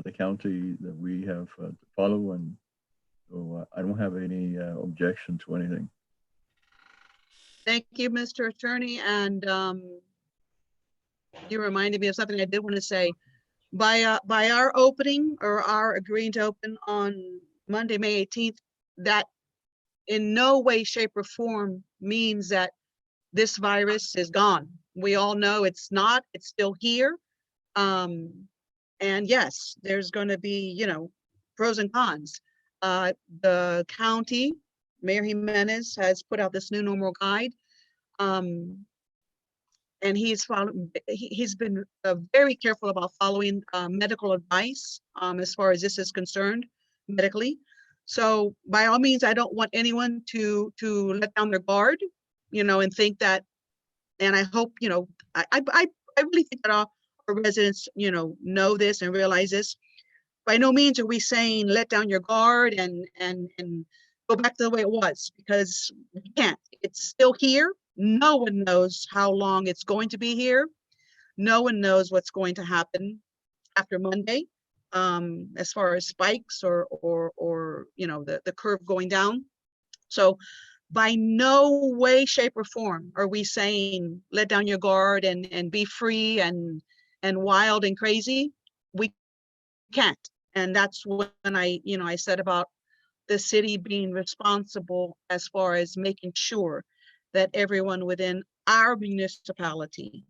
the county that we have to follow. And so I don't have any objection to anything. Thank you, Mr. Attorney. And you reminded me of something I did want to say. By our opening or our agreeing to open on Monday, May 18th, that in no way, shape, or form means that this virus is gone. We all know it's not, it's still here. And yes, there's going to be, you know, pros and cons. The county, Mayor Jimenez has put out this new normal guide. And he's been very careful about following medical advice as far as this is concerned medically. So by all means, I don't want anyone to let down their guard, you know, and think that, and I hope, you know, I really think that our residents, you know this and realize this. By no means are we saying let down your guard and go back to the way it was, because we can't. It's still here. No one knows how long it's going to be here. No one knows what's going to happen after Monday, as far as spikes or you know, the curve going down. So by no way, shape, or form are we saying let down your guard and be free and wild and crazy. We can't. And that's when I said about the city being responsible as far as making sure that everyone within our municipality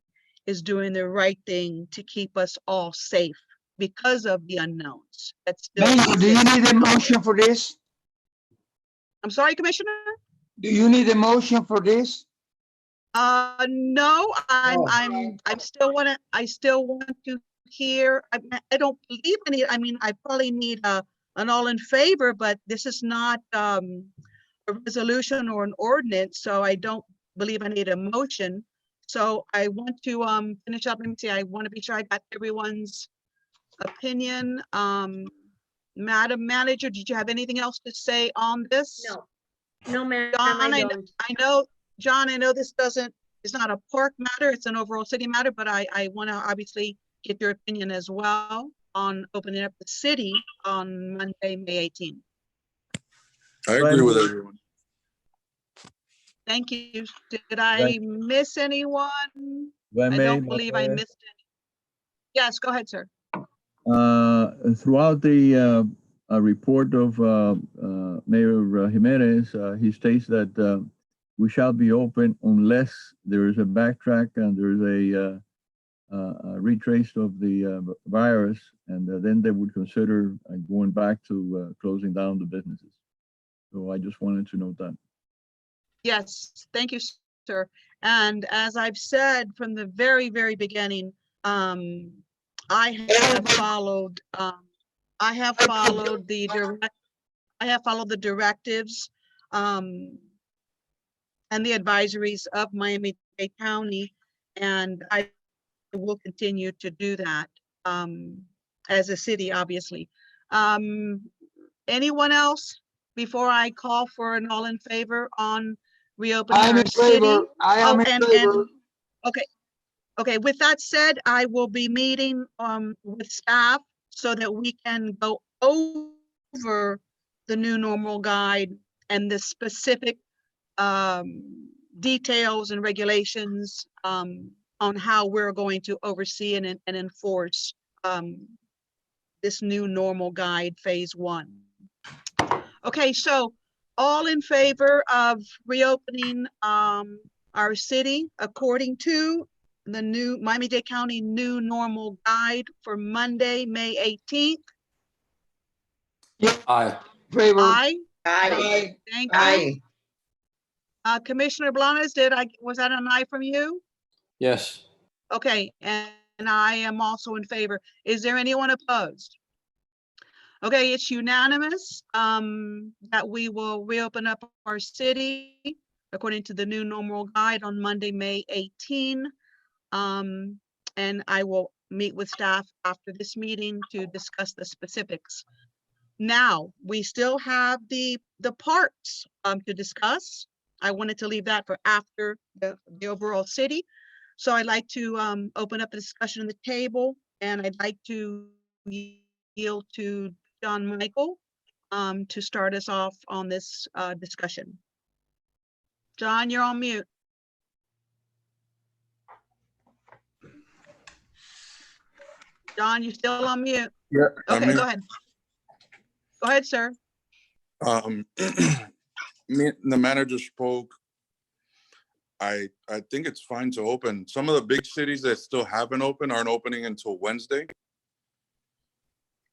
is doing the right thing to keep us all safe because of the unknowns. Mayor, do you need a motion for this? I'm sorry, Commissioner? Do you need a motion for this? No, I still want to hear. I don't believe I mean, I probably need an all in favor, but this is not a resolution or an ordinance, so I don't believe I need a motion. So I want to finish up. Let me see, I want to be sure I got everyone's opinion. Madam Manager, did you have anything else to say on this? No, ma'am, John, I don't. John, I know this it's not a park matter, it's an overall city matter, but I want to obviously get your opinion as well on opening up the city on Monday, May 18th. I agree with everyone. Thank you. Did I miss anyone? I don't believe I missed any. Yes, go ahead, sir. Throughout the report of Mayor Jimenez, he states that we shall be open unless there is a backtrack and there is a retrace of the virus, and then they would consider going back to closing down the businesses. So I just wanted to note that. Yes, thank you, sir. And as I've said from the very, very beginning, I have followed the directives and the advisories of Miami-Dade County, and I will continue to do that as a city, obviously. Anyone else before I call for an all in favor on reopening I'm our in favor. city? I am in favor. Okay, with that said, I will be meeting with staff so that we can go over the new normal guide and the specific details and regulations on how we're going to oversee and enforce this new normal guide phase 1. Okay, so all in favor of reopening our city according to the new Miami-Dade County new normal guide for Monday, May 18th? Aye. Favor. Aye. Aye. Thank Aye. you. Commissioner Blanes, was that an aye from you? Yes. Okay, and I am also in favor. Is there anyone opposed? Okay, it's unanimous that we will reopen up our city according to the new normal guide on Monday, May 18. And I will meet with staff after this meeting to discuss the specifics. Now, we still have the parks to discuss. I wanted to leave that for after the overall city. So I'd like to open up the discussion on the table, and I'd like to yield to John Michael to start us off on this discussion. John, you're on mute. John, you're still on mute. Yeah. Okay, go ahead. Go ahead, sir. The manager spoke. I think it's fine to open. Some of the big cities that still haven't opened aren't opening until Wednesday.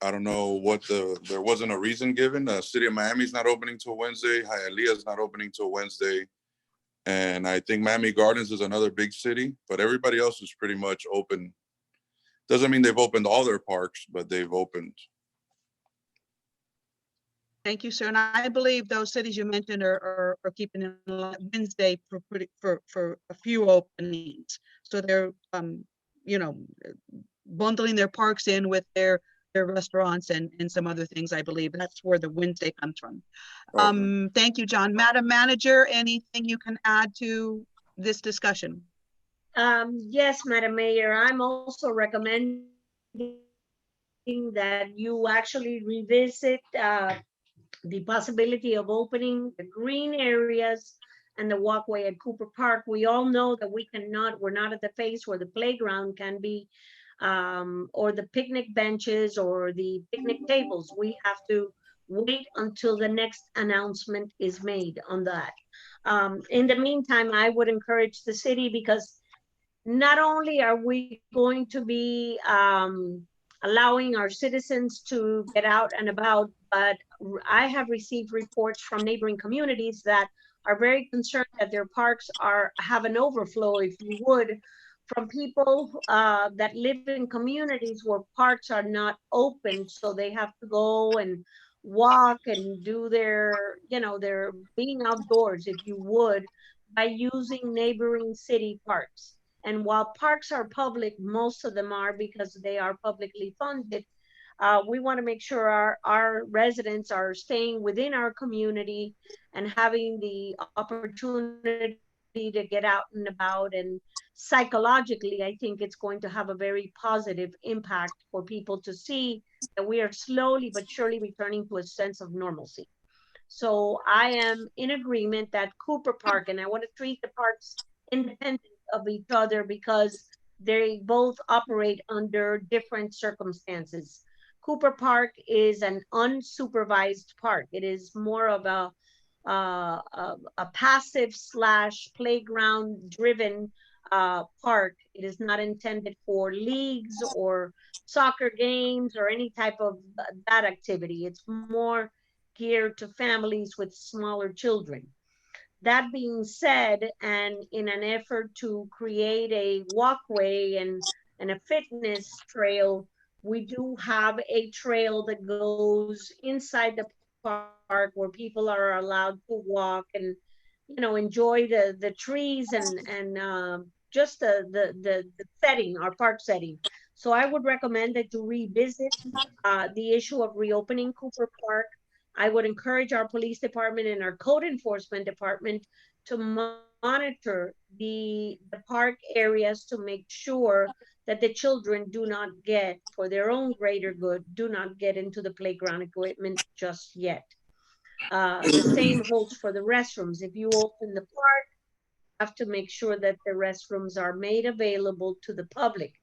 I don't know what there wasn't a reason given. The city of Miami's not opening till Wednesday. Hialeah's not opening till Wednesday. And I think Miami Gardens is another big city, but everybody else is pretty much open. Doesn't mean they've opened all their parks, but they've opened. Thank you, sir. And I believe those cities you mentioned are keeping in Wednesday for a few openings. So they're you know, bundling their parks in with their restaurants and some other things. I believe that's where the Wednesday comes from. Okay. Thank you, John. Madam Manager, anything you can add to this discussion? Yes, Madam Mayor, I'm also recommending that you actually revisit the possibility of opening the green areas and the walkway at Cooper Park. We all know that we're not at the phase where the playground can be, or the picnic benches or the picnic tables. We have to wait until the next announcement is made on that. In the meantime, I would encourage the city, because not only are we going to be allowing our citizens to get out and about, but I have received reports from neighboring communities that are very concerned that their parks have an overflow, if you would, from people that live in communities where parks are not open, so they have to go and walk and do their being outdoors, if you would, by using neighboring city parks. And while parks are public, most of them are, because they are publicly funded, we want to make sure our residents are staying within our community and having the opportunity to get out and about. And psychologically, I think it's going to have a very positive impact for people to see that we are slowly but surely returning to a sense of normalcy. So I am in agreement that Cooper Park, and I want to treat the parks independent of each other because they both operate under different circumstances. Cooper Park is an unsupervised park. It is more of a passive / playground driven park. It is not intended for leagues or soccer games or any type of that activity. It's more geared to families with smaller children. That being said, and in an effort to create a walkway and a fitness trail, we do have a trail that goes inside the park where people are allowed to walk and enjoy the trees and just the setting, our park setting. So I would recommend that you revisit the issue of reopening Cooper Park. I would encourage our police department and our code enforcement department to monitor the park areas to make sure that the children do not get, for their own greater good, do not get into the playground equipment just yet. The same holds for the restrooms. If you open the park, you have to make sure that the restrooms are made available to the public.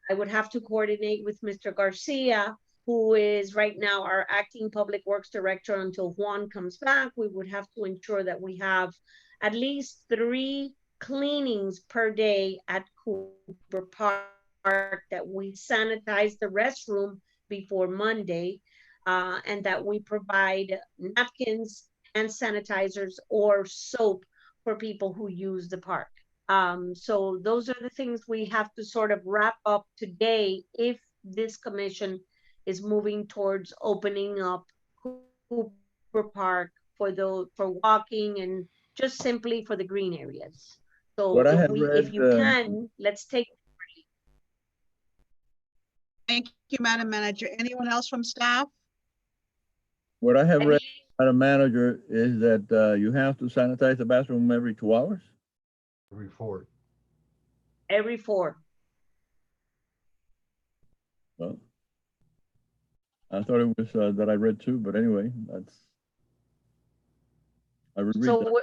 I would have to coordinate with Mr. Garcia, who is right now our acting public works director until Juan comes back. We would have to ensure that we have at least 3 cleanings per day at Cooper Park, that we sanitize the restroom before Monday, and that we provide napkins and sanitizers or soap for people who use the park. So those are the things we have to sort of wrap up today if this commission is moving towards opening up Cooper Park for walking and just simply for the green areas. So What I if have if you read, can, let's take. Thank you, Madam Manager. Anyone else from staff? What I have read Madam Manager, is that you have to sanitize the bathroom every 2 hours? Every fourth. Every 4. Well, I thought it was that I read 2, but anyway, I would read that. So,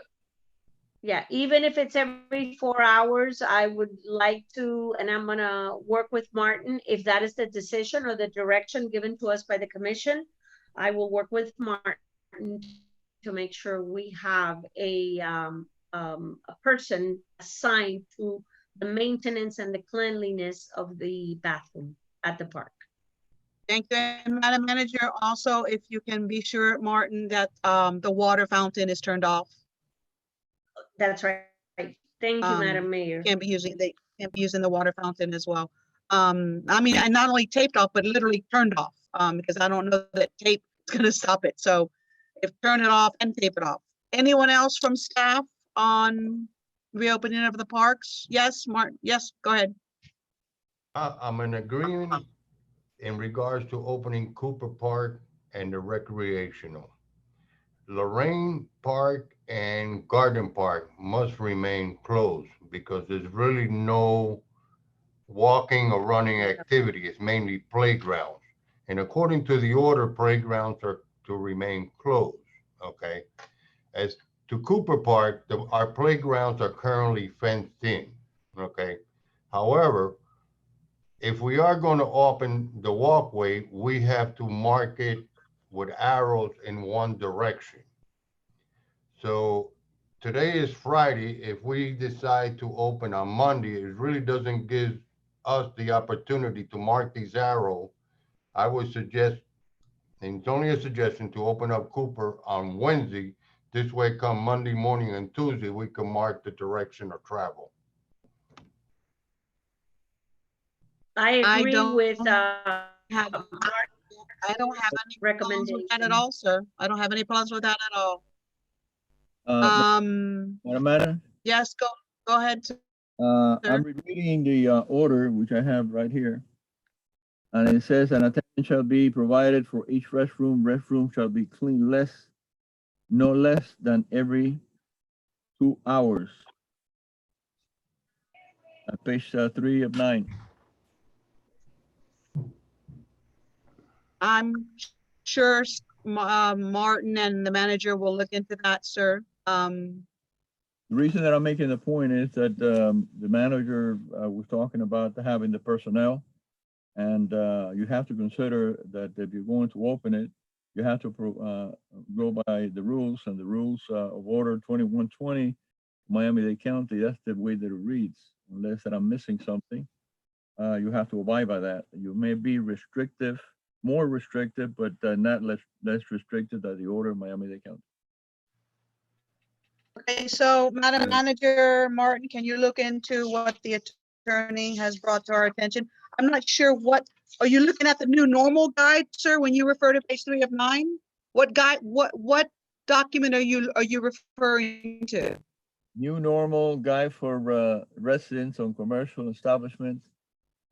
yeah, even if it's every 4 hours, I would like to, and I'm gonna work with Martin, if that is the decision or the direction given to us by the commission, I will work with Martin to make sure we have a person assigned to the maintenance and the cleanliness of the bathroom at the park. Thank you, and Madam Manager. Also, if you can be sure, Martin, that the water fountain is turned off. That's right. Thank you, Madam Mayor. They can't be using the water fountain as well. I mean, and not only taped off, but literally turned off, because I don't know that tape is going to stop it. So if turn it off and tape it off. Anyone else from staff on reopening of the parks? Yes, Martin. Yes, go ahead. I'm in agreement in regards to opening Cooper Park and the recreational. Lorraine Park and Garden Park must remain closed because there's really no walking or running activity. It's mainly playgrounds. And according to the order, playgrounds are to remain closed, okay? As to Cooper Park, our playgrounds are currently fenced in, okay? However, if we are going to open the walkway, we have to mark it with arrows in one direction. So today is Friday. If we decide to open on Monday, it really doesn't give us the opportunity to mark these arrows. I would suggest, and it's only a suggestion, to open up Cooper on Wednesday. This way, come Monday morning and Tuesday, we can mark the direction of travel. I agree with I don't have any problems with that at all, sir. I don't have any problems with that at all. Madam Manager? Yes, go ahead. I'm reading the order, which I have right here. And it says an attendant shall be provided for each restroom. Restroom shall be cleaned no less than every 2 hours. Page 3 of 9. I'm sure Martin and the manager will look into that, sir. The reason that I'm making the point is that the manager was talking about having the personnel, and you have to consider that if you're going to open it, you have to go by the rules, and the rules of Order 2120, Miami-Dade County. That's the way that it reads. Unless that I'm missing something, you have to abide by that. You may be restrictive, more restrictive, but not less restrictive than the order of Miami-Dade County. Okay, so Madam Manager Martin, can you look into what the attorney has brought to our attention? I'm not sure are you looking at the new normal guide, sir, when you refer to page 3 of 9? What guide, what document are you referring to? New normal guide for residents on commercial establishments.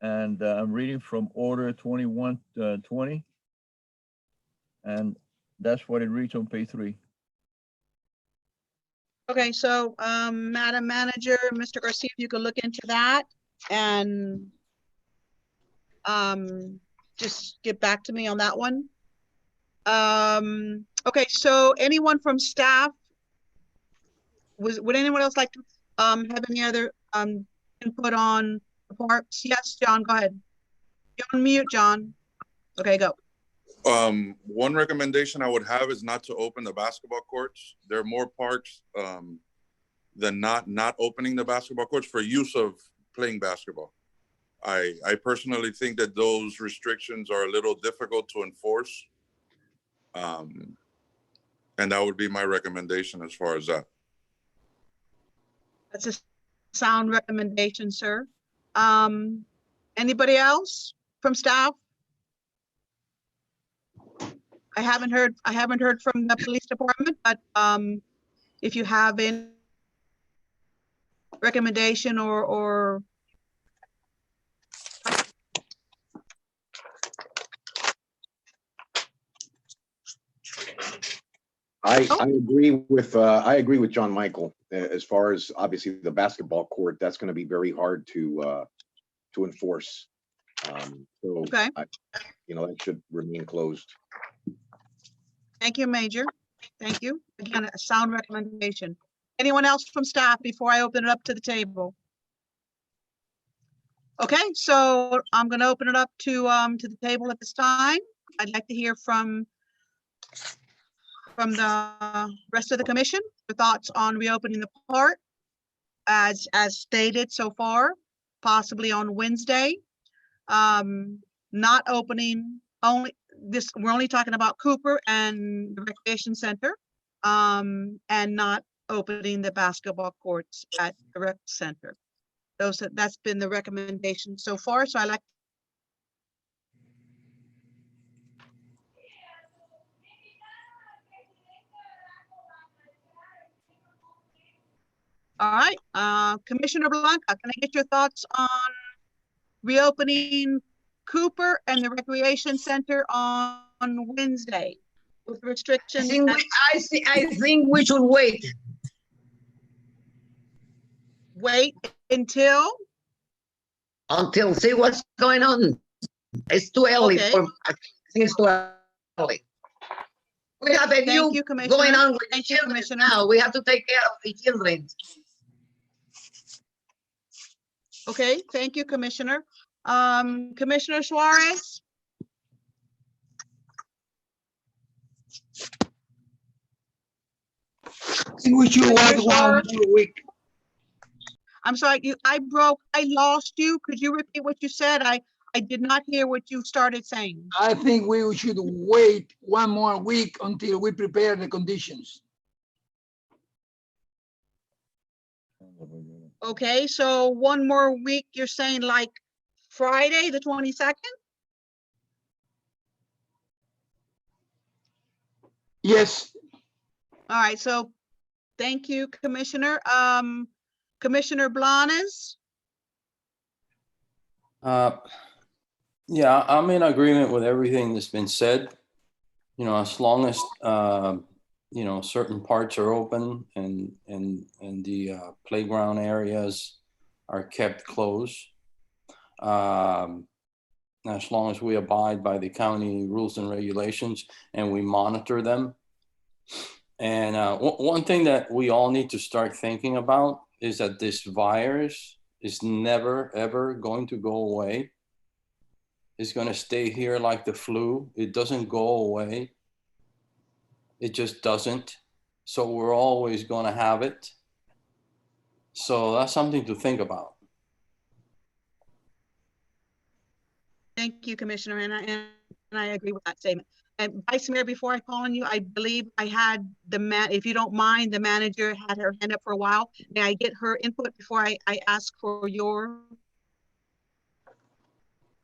And I'm reading from Order 2120. And that's what it reads on page 3. Okay, so Madam Manager, Mr. Garcia, if you could look into that and just get back to me on that one. Okay, so anyone from staff, would anyone else like to have any other input on the parks? Yes, John, go ahead. You're on mute, John. Okay, go. One recommendation I would have is not to open the basketball courts. There are more parks than not opening the basketball courts for use of playing basketball. I personally think that those restrictions are a little difficult to enforce. And that would be my recommendation as far as that. That's a sound recommendation, sir. Anybody else from staff? I haven't heard from the police department, but if you have any recommendation or I agree with John Michael, as far as obviously the basketball court, that's going to be very hard to enforce. So, Okay. that should remain closed. Thank you, Major. Thank you. Again, a sound recommendation. Anyone else from staff before I open it up to the table? Okay, so I'm going to open it up to the table at this time. I'd like to hear from the rest of the commission, your thoughts on reopening the park as stated so far, possibly on Wednesday. Not opening we're only talking about Cooper and the Recreation Center, and not opening the basketball courts at the Rec Center. That's been the recommendation so far. So I like. All right, Commissioner Blanca, can I get your thoughts on reopening Cooper and the Recreation Center on Wednesday with restrictions? I think we should wait. Wait until See what's going on. It's too early. Okay. I think it's too early. We have a Thank new you, Commissioner. going on with the Thank you, children Commissioner. now. We have to take care of the children. Okay, thank you, Commissioner. Commissioner Suarez? I think we should wait one more week. I'm sorry, I lost you. Could you repeat what you said? I did not hear what you started saying. I think we should wait one more week until we prepare the conditions. Okay, so one more week, you're saying like Friday, the 22nd? Yes. All right, so thank you, Commissioner. Commissioner Blanes? Yeah, I'm in agreement with everything that's been said. As long as certain parts are open and the playground areas are kept closed. As long as we abide by the county rules and regulations and we monitor them. And one thing that we all need to start thinking about is that this virus is never, ever going to go away. It's going to stay here like the flu. It doesn't go away. It just doesn't. So we're always going to have it. So that's something to think about. Thank you, Commissioner, and I agree with that statement. And Vice Mayor, before I call on you, I believe I had if you don't mind, the manager had her hand up for a while. May I get her input before I ask for your?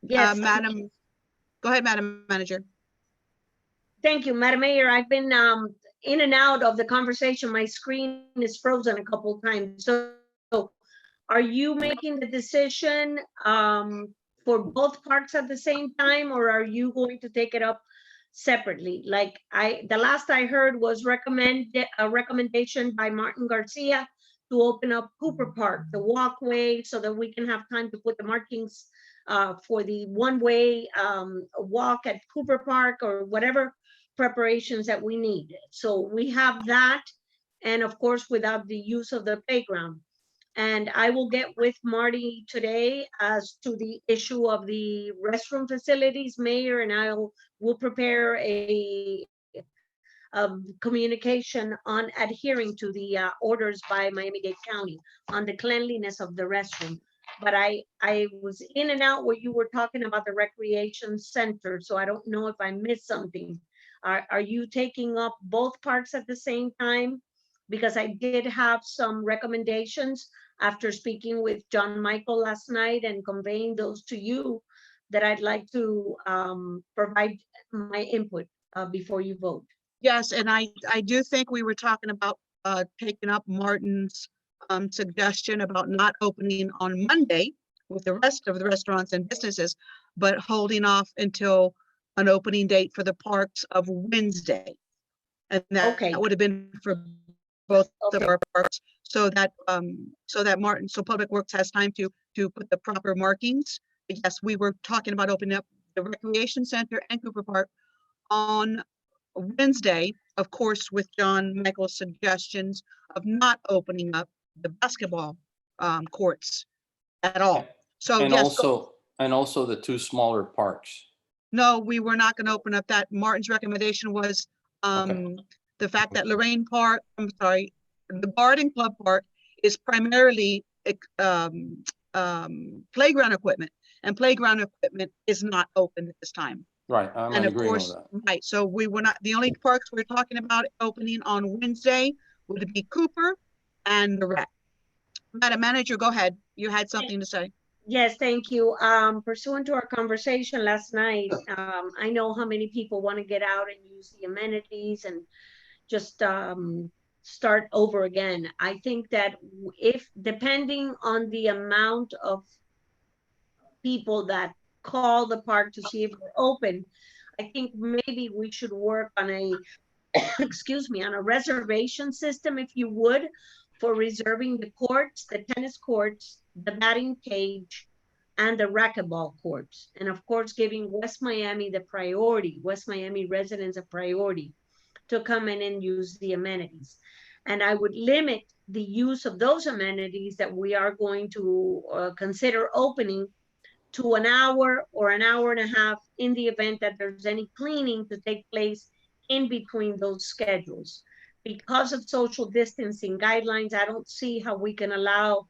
Yes. Madam, go ahead, Madam Manager. Thank you, Madam Mayor. I've been in and out of the conversation. My screen is frozen a couple of times. So are you making the decision for both parts at the same time, or are you going to take it up separately? Like the last I heard was a recommendation by Martin Garcia to open up Cooper Park, the walkway, so that we can have time to put the markings for the one-way walk at Cooper Park or whatever preparations that we need. So we have that, and of course, without the use of the playground. And I will get with Marty today as to the issue of the restroom facilities, Mayor, and will prepare a communication on adhering to the orders by Miami-Dade County on the cleanliness of the restroom. But I was in and out where you were talking about the recreation center, so I don't know if I missed something. Are you taking up both parts at the same time? Because I did have some recommendations after speaking with John Michael last night and conveying those to you that I'd like to provide my input before you vote. Yes, and I do think we were talking about taking up Martin's suggestion about not opening on Monday with the rest of the restaurants and businesses, but holding off until an opening date for the parks of Wednesday. And that Okay. would have been for both Okay. of our parks, so that Public Works has time to put the proper markings. But yes, we were talking about opening up the recreation center and Cooper Park on Wednesday, of course, with John Michael's suggestions of not opening up the basketball courts at all. So And yes, also the two smaller parks. no, we were not going to open up that. Martin's recommendation was the fact that Lorraine Park, I'm sorry, the Garden Club Park is primarily playground equipment, and playground equipment is not open at this time. Right, I'm And of agreeing with course, that. right, so we were not, the only parks we're talking about opening on Wednesday would be Cooper and the rec. Madam Manager, go ahead. You had something to say. Yes, thank you. Pursuant to our conversation last night, I know how many people want to get out and use the amenities and just start over again. I think that if, depending on the amount of people that call the park to see if they're open, I think maybe we should work on a, excuse me, on a reservation system, if you would, for reserving the courts, the tennis courts, the batting cage, and the racquetball courts. And of course, giving West Miami the priority, West Miami residents a priority to come in and use the amenities. And I would limit the use of those amenities that we are going to consider opening to an hour or an hour and a half in the event that there's any cleaning to take place in between those schedules. Because of social distancing guidelines, I don't see how we can allow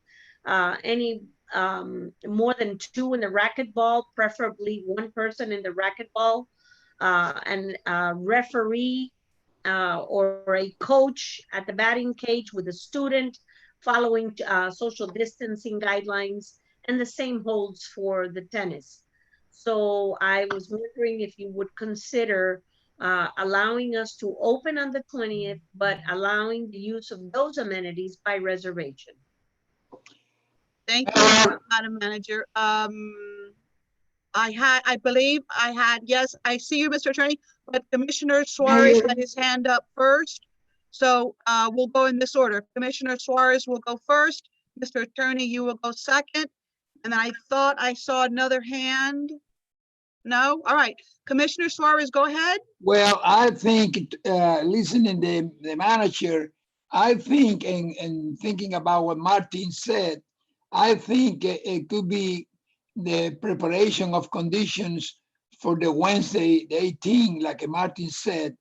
any more than two in the racquetball, preferably one person in the racquetball, and a referee or a coach at the batting cage with a student following social distancing guidelines, and the same holds for the tennis. So I was wondering if you would consider allowing us to open on the 20th, but allowing the use of those amenities by reservation. Thank you, Madam Manager. I believe I had, yes, I see you, Mr. Attorney, but Commissioner Suarez had his hand up first. So we'll go in this order. Commissioner Suarez will go first. Mr. Attorney, you will go second. And I thought I saw another hand. No? All right. Commissioner Suarez, go ahead. Well, I think, listening the manager, I think, and thinking about what Martin said, I think it could be the preparation of conditions for the Wednesday, the 18th, like Martin said,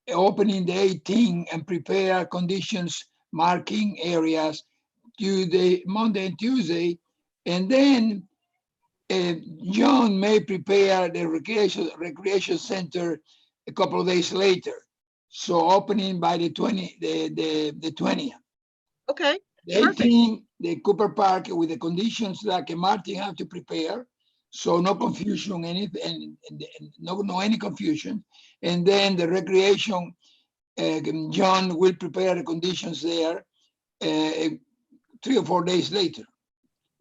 opening the 18th and prepare conditions, marking areas, Tuesday, Monday and Tuesday, and then John may prepare the recreation center a couple of days later. So opening by the 20th. Okay. The 18th, the Cooper Park with the conditions like Martin have to prepare. So no confusion, and no any confusion. And then the recreation, John will prepare the conditions there 3 or 4 days later.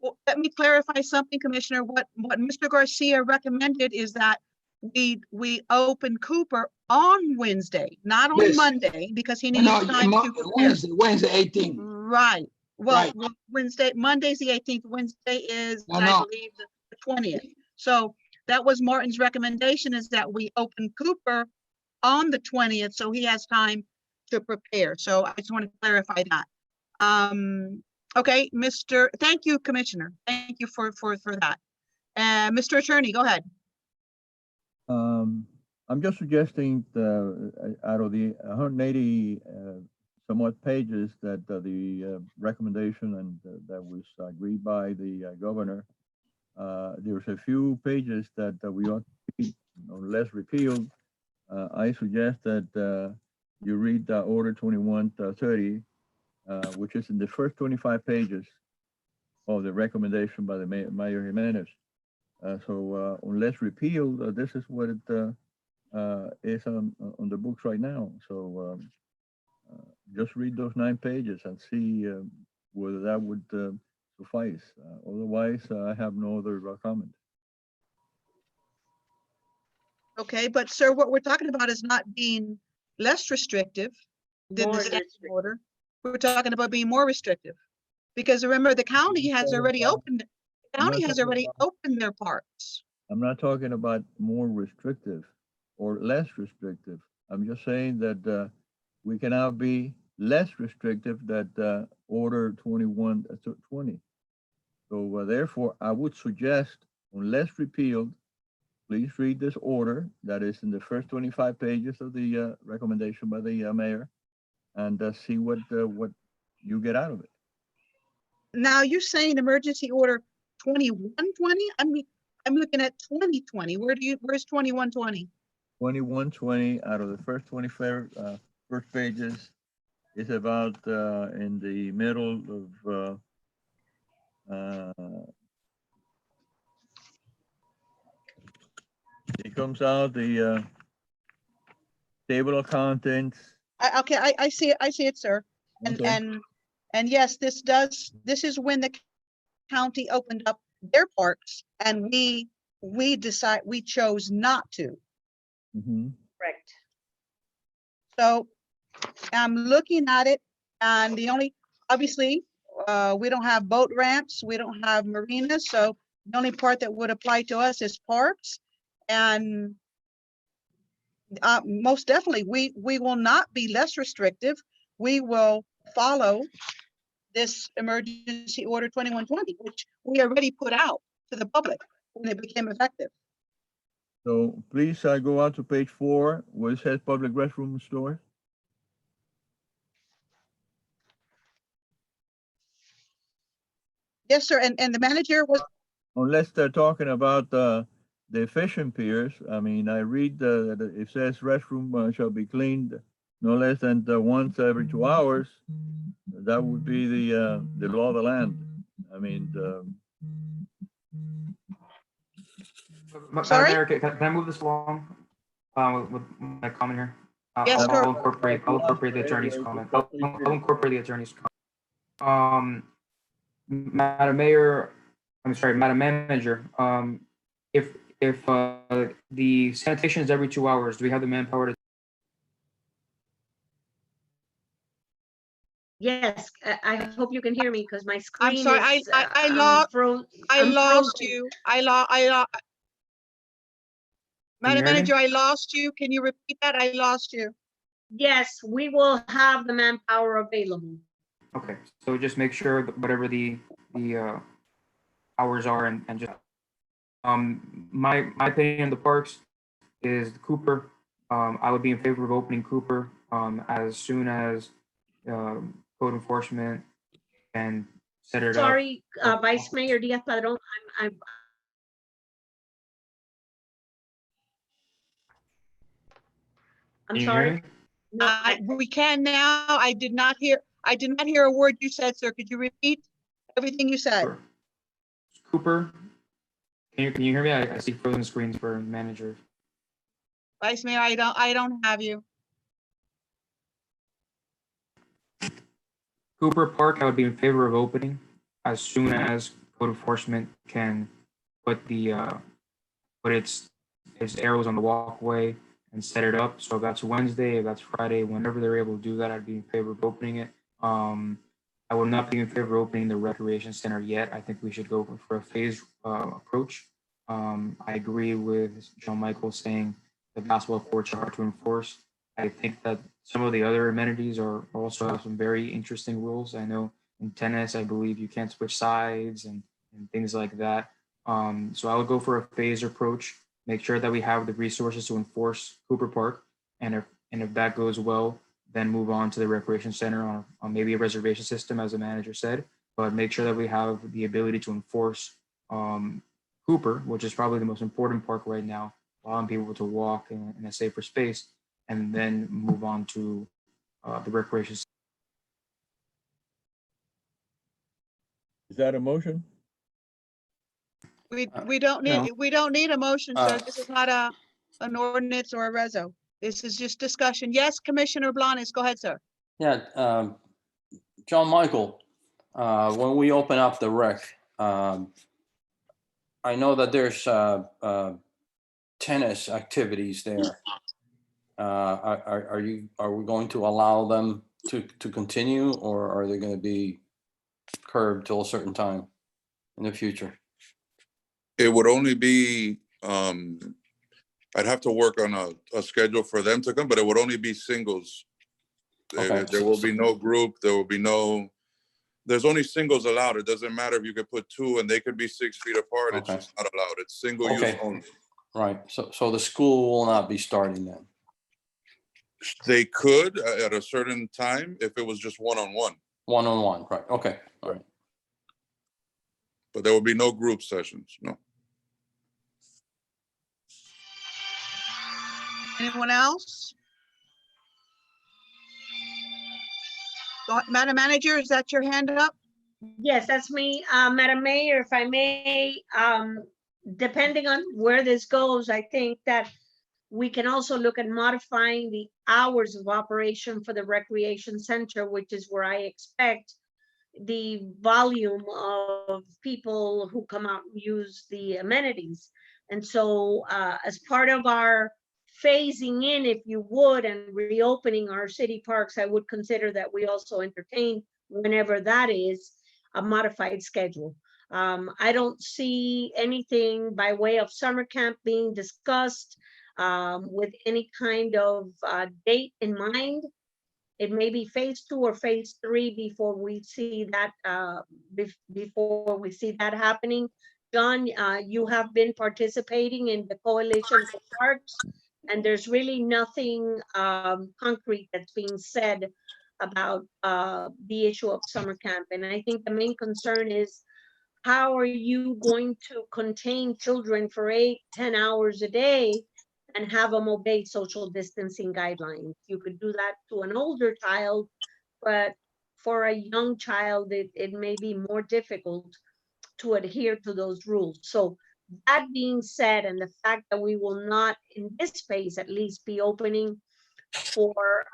Well, let me clarify something, Commissioner. What Mr. Garcia recommended is that we open Cooper on Wednesday, not on Yes. Monday, because he needs time to prepare. Wednesday 18th. Right. Well, Right. Wednesday, Monday's the 18th. Wednesday is, No, I no. believe, the 20th. So that was Martin's recommendation, is that we open Cooper on the 20th, so he has time to prepare. So I just want to clarify that. Okay, thank you, Commissioner. Thank you for that. Mr. Attorney, go ahead. I'm just suggesting out of the 180 somewhat pages that the recommendation and that was agreed by the governor, there's a few pages that we ought to keep less repealed. I suggest that you read Order 2130, which is in the first 25 pages of the recommendation by the Mayor Jimenez. So unless repealed, this is what it is on the books right now. So just read those 9 pages and see whether that would suffice. Otherwise, I have no other comment. Okay, but sir, what we're talking about is not being less restrictive than More the standing restrictive. order. We're talking about being more restrictive. Because remember, the county has already opened, the I'm not county has talking already about- opened their parks. I'm not talking about more restrictive or less restrictive. I'm just saying that we can now be less restrictive that order 2120. So therefore, I would suggest, unless repealed, please read this order that is in the first 25 pages of the recommendation by the mayor, and see what you get out of it. Now you're saying emergency order 2120? I'm looking at 2020. Where's 2120? 2120 out of the first 25 first pages is about in the middle of it comes out the table of contents. Okay, I see it. I see it, sir. And Okay. and yes, this is when the county opened up their parks, and we chose not to. Mm-hmm. Correct. So I'm looking at it, and obviously, we don't have boat ramps, we don't have marinas, so the only part that would apply to us is parks. And most definitely, we will not be less restrictive. We will follow this emergency order 2120, which we already put out to the public when it became effective. So please go out to page 4 where it says public restroom stores. Yes, sir. And the manager was, Unless they're talking about the efficient piers. I mean, I read that it says restroom shall be cleaned no less than once every 2 hours. That would be the law of the land. I mean, Sorry? Mayor, can I move this along with my comment here? Yes, sir. I'll incorporate the attorney's comment. I'll incorporate the attorney's comment. Madam Mayor, I'm sorry, Madam Manager, if the sanitation is every 2 hours, do we have the manpower to? Yes, I hope you can hear me because my screen I'm sorry, is I lost frozen. you. Madam hear me? Manager, I lost you. Can you repeat that? I lost you. Yes, we will have the manpower available. Okay, so just make sure that whatever the hours are and just my opinion of the parks is Cooper. I would be in favor of opening Cooper as soon as code enforcement can set it up. Sorry, Vice Mayor Diaz-Padrón, I'm Can you hear sorry. me? No, We can now. I did not hear a word you said, sir. Could you repeat everything you said? Sure. Cooper, can you hear me? I see frozen screens for managers. Vice Mayor, I don't have you. Cooper Park, I would be in favor of opening as soon as code enforcement can put its arrows on the walkway and set it up. So if that's Wednesday, if that's Friday, whenever they're able to do that, I'd be in favor of opening it. I would not be in favor of opening the recreation center yet. I think we should go for a phased approach. I agree with John Michael saying the basketball courts are hard to enforce. I think that some of the other amenities are also have some very interesting rules. I know in tennis, I believe you can't switch sides and things like that. So I would go for a phased approach, make sure that we have the resources to enforce Cooper Park. And if that goes well, then move on to the recreation center on maybe a reservation system, as the manager said, but make sure that we have the ability to enforce Cooper, which is probably the most important park right now, allowing people to walk in a safer space, and then move on to the recreation. is that a motion? We don't need a motion, sir. This is not an ordinance or a reso. This is just discussion. Yes, Commissioner Blanes, go ahead, sir. Yeah, John Michael, when we open up the rec, I know that there's tennis activities there. Are we going to allow them to continue, or are they going to be curbed till a certain time in the future? It would only be, I'd have to work on a schedule for them to come, but it would only be singles. Okay. There will be no group, there will be no, there's only singles allowed. It doesn't matter if you could put two and they could be 6 feet apart. It's Okay. just not allowed. It's single use Okay. only. Right. So the school will not be starting then. They could at a certain time if it was just one-on-one, One-on-one, right? Okay. All right. but there will be no group sessions. No. Anyone else? Madam Manager, is that your hand up? Yes, that's me. Madam Mayor, if I may, depending on where this goes, I think that we can also look at modifying the hours of operation for the recreation center, which is where I expect the volume of people who come out and use the amenities. And so as part of our phasing in, if you would, and reopening our city parks, I would consider that we also entertain, whenever that is, a modified schedule. I don't see anything by way of summer camp being discussed with any kind of date in mind. It may be phase 2 or phase 3 before we see that happening. John, you have been participating in the Coalition for Parks, and there's really nothing concrete that's being said about the issue of summer camp. And I think the main concern is, how are you going to contain children for 8-10 hours a day and have them obey social distancing guidelines? You could do that to an older child, but for a young child, it may be more difficult to adhere to those rules. So that being said, and the fact that we will not, in this phase at least, be opening for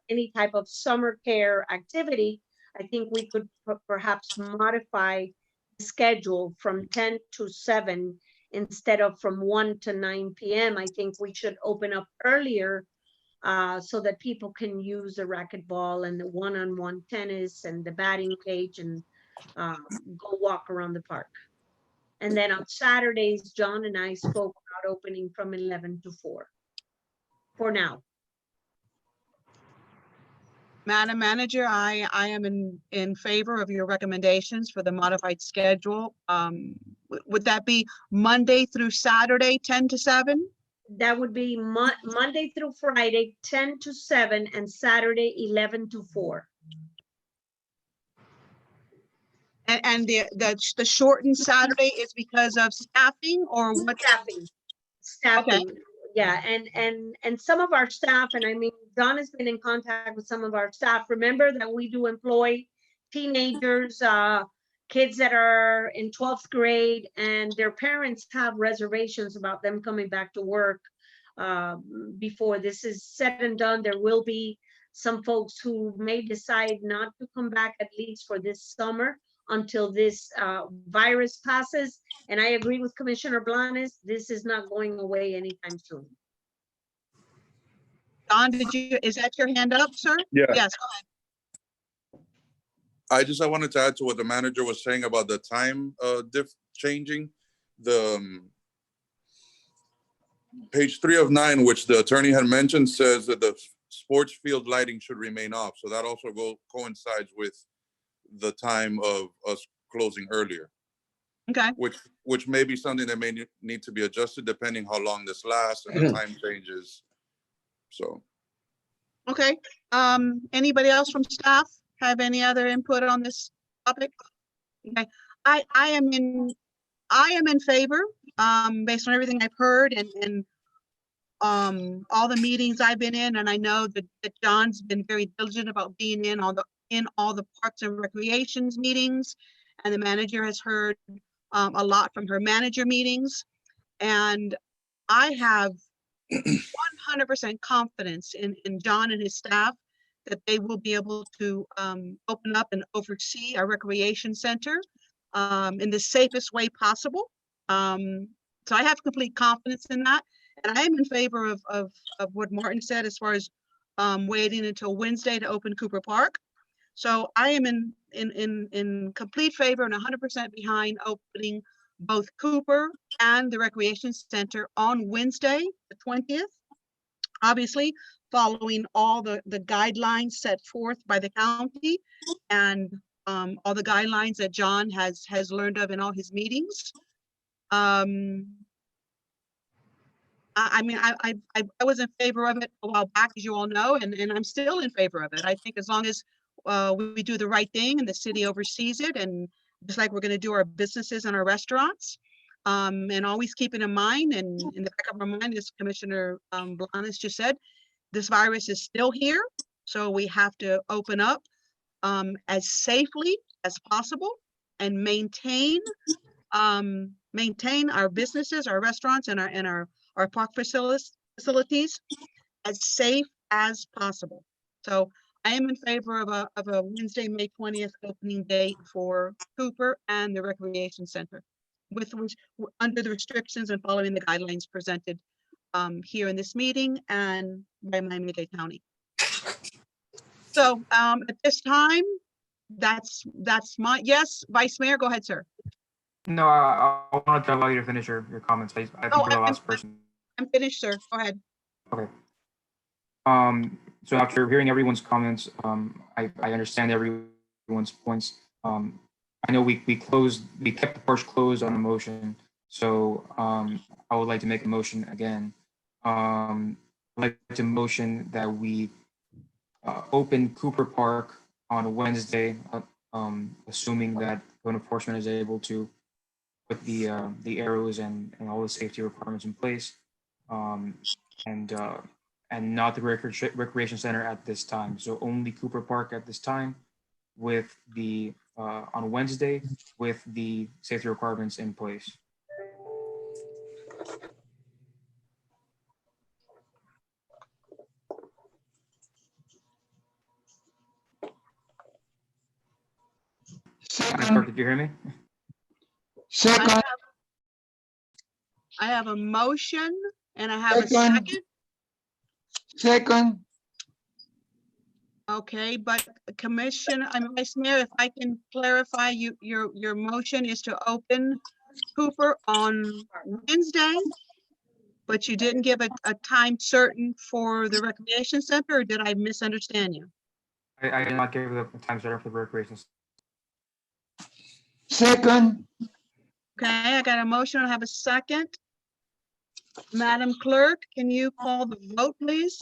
any type of summer care activity, I think we could perhaps modify the schedule from 10 to 7 instead of from 1 to 9 p.m. I think we should open up earlier so that people can use the racquetball and the one-on-one tennis and the batting cage and go walk around the park. And then on Saturdays, John and I spoke about opening from 11 to 4 for now. Madam Manager, I am in favor of your recommendations for the modified schedule. Would that be Monday through Saturday, 10 to 7? That would be Monday through Friday, 10 to 7, and Saturday, 11 to 4. And the shortened Saturday is because of staffing, or what? Staffing. Okay. Yeah, and some of our staff, and I mean, Don has been in contact with some of our staff. Remember that we do employ teenagers, kids that are in 12th grade, and their parents have reservations about them coming back to work. Before this is said and done, there will be some folks who may decide not to come back, at least for this summer, until this virus passes. And I agree with Commissioner Blanes, this is not going away anytime soon. Don, is that your hand up, sir? Yeah. Yes, go ahead. I wanted to add to what the manager was saying about the time changing. The page 3 of 9, which the attorney had mentioned, says that the sports field lighting should remain off. So that also coincides with the time of us closing earlier. Okay. Which may be something that may need to be adjusted depending how long this lasts and the time changes. So. Okay. Anybody else from staff have any other input on this topic? Okay. I am in favor, based on everything I've heard and all the meetings I've been in, and I know that John's been very diligent about being in all the parks and recreations meetings, and the manager has heard a lot from her manager meetings, and I have 100% confidence in John and his staff that they will be able to open up and oversee our recreation center in the safest way possible. So I have complete confidence in that. And I am in favor of what Martin said as far as waiting until Wednesday to open Cooper Park. So I am in complete favor and 100% behind opening both Cooper and the Recreation Center on Wednesday, the 20th. Obviously, following all the guidelines set forth by the county and all the guidelines that John has learned of in all his meetings. I mean, I was in favor of it a while back, as you all know, and I'm still in favor of it. I think as long as we do the right thing and the city oversees it, and just like we're going to do our businesses and our restaurants, and always keeping in mind, and in the back of our mind, as Commissioner Blanes just said, this virus is still here, so we have to open up as safely as possible and maintain our businesses, our restaurants, and our park facilities as safe as possible. So I am in favor of a Wednesday, May 20th opening date for Cooper and the Recreation Center, with which under the restrictions and following the guidelines presented here in this meeting and by Miami-Dade County. So at this time, that's my, yes, Vice Mayor, go ahead, sir. No, I wanted to allow you to finish your comments. I think you're the last person. I'm finished, sir. Go ahead. Okay. So after hearing everyone's comments, I understand everyone's points. I know we kept the porch closed on a motion. So I would like to make a motion again. I'd like to motion that we open Cooper Park on Wednesday, assuming that code enforcement is able to put the arrows and all the safety requirements in place, and not the recreation center at this time. So only Cooper Park at this time, with the on Wednesday with the safety requirements in place. Second. Did you hear me? Second. I have a motion and I have a second. Second. Okay, but Vice Mayor, if I can clarify, your motion is to open Cooper on Wednesday, but you didn't give a time certain for the Recreation Center, or did I misunderstand you? I did not give the time certain for the recreation. Second. Okay, I got a motion. I have a second. Madam Clerk, can you call the vote, please?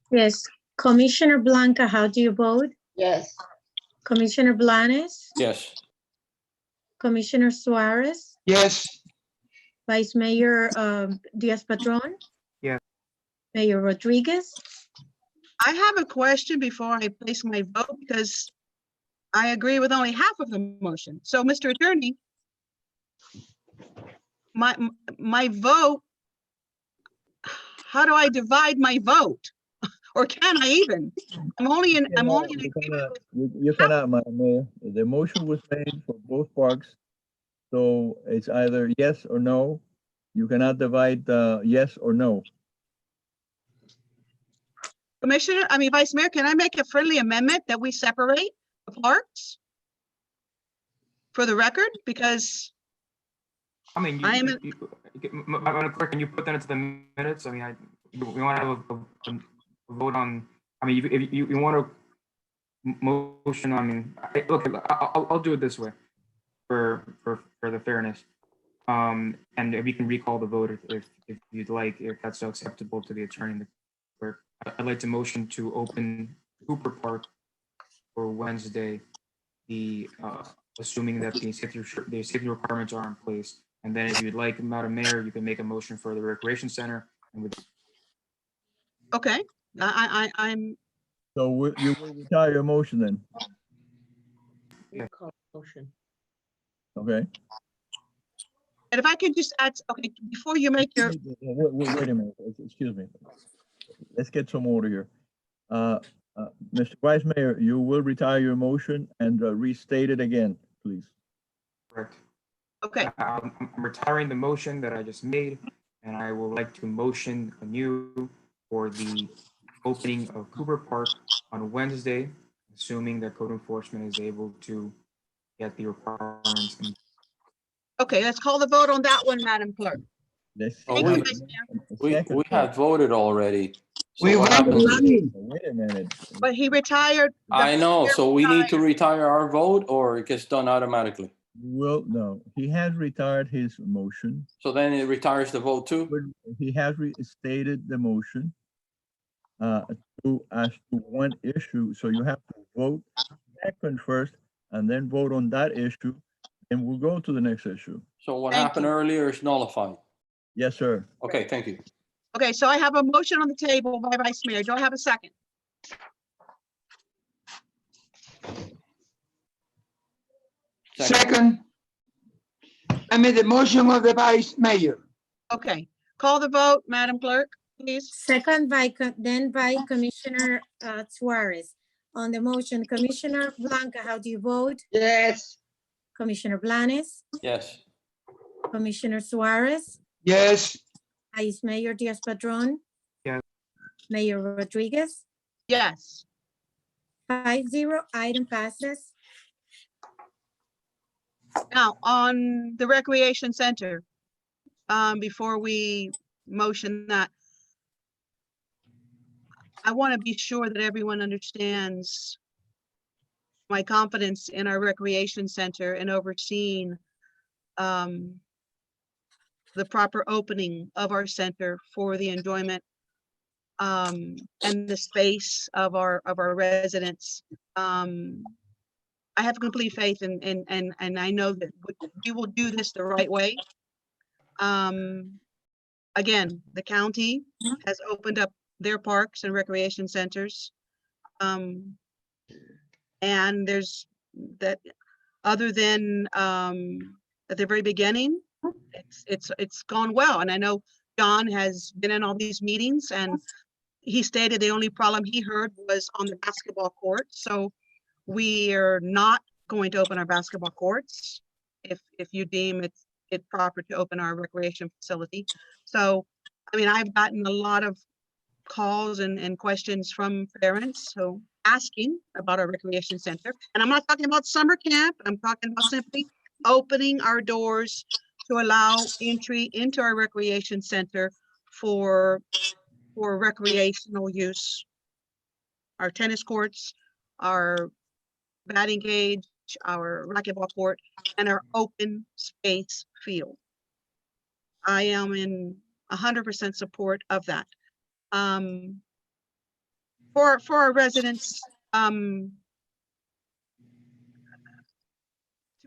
Yes. Commissioner Blanca, how do you vote? Yes. Commissioner Blanes? Yes. Commissioner Suarez? Yes. Vice Mayor Diaz-Patron? Yes. Mayor Rodriguez? I have a question before I place my vote, because I agree with only half of the motion. So, Mr. Attorney, my vote, how do I divide my vote? Or can I even? You cannot, Madam Mayor. The motion was made for both parks. So it's either yes or no. You cannot divide yes or no. Vice Mayor, can I make a friendly amendment that we separate the parks for the record? Because I mean, Madam Clerk, can you put that into the minutes? I mean, we want to have a vote on. I mean, if you want to motion, I mean, look, I'll do it this way for the fairness. And if you can recall the vote if you'd like, if that's so acceptable to the attorney and the clerk. I'd like to motion to open Cooper Park for Wednesday, assuming that the safety requirements are in place. And then if you'd like, Madam Mayor, you can make a motion for the Recreation Center. Okay, I'm. So you will retire your motion then? You call motion. Okay. And if I can just add, okay, before you make your. Wait a minute, excuse me. Let's get some order here. Mr. Vice Mayor, you will retire your motion and restate it again, please. Correct. Okay. I'm retiring the motion that I just made, and I would like to motion anew for the opening of Cooper Park on Wednesday, assuming that code enforcement is able to get the requirements. Okay, let's call the vote on that one, Madam Clerk. Let's Oh, Thank we- you, Vice Mayor. We second had voted already. So We what voted, happens? Lani. Wait a minute. But he retired. the I know, Vice so Mayor we need to retired. retire our vote or it gets done automatically? Well, no, he has retired his motion, So then it retires the vote too? but he has restated the motion as to one issue. So you have to vote second first and then vote on that issue, and we'll go to the next issue. So what Thank happened you. earlier is nullified. Yes, sir. Okay, thank you. Okay, so I have a motion on the table by Vice Mayor. Do I have a second? Second. I made the motion of the Vice Mayor. Okay, call the vote, Madam Clerk, please. Second by, then by Commissioner Suarez. On the motion, Commissioner Blanca, how do you vote? Yes. Commissioner Blanes, Yes. Commissioner Suarez, Yes. Vice Mayor Diaz-Padrón. Yes. Mayor Rodriguez, Yes. 5-0, item passes. Now, on the Recreation Center, before we motion that, I want to be sure that everyone understands my confidence in our Recreation Center and overseeing the proper opening of our center for the enjoyment and the space of our residents. I have complete faith and I know that we will do this the right way. Again, the county has opened up their parks and recreation centers. And there's that, other than at the very beginning, it's gone well. And I know John has been in all these meetings and he stated the only problem he heard was on the basketball court. So we are not going to open our basketball courts if you deem it proper to open our recreation facility. So, I mean, I've gotten a lot of calls and questions from parents who asking about our recreation center. And I'm not talking about summer camp. I'm talking about simply opening our doors to allow entry into our recreation center for recreational use. Our tennis courts, our batting cage, our racquetball court, and our open space field. I am in 100% support of that. For our residents, to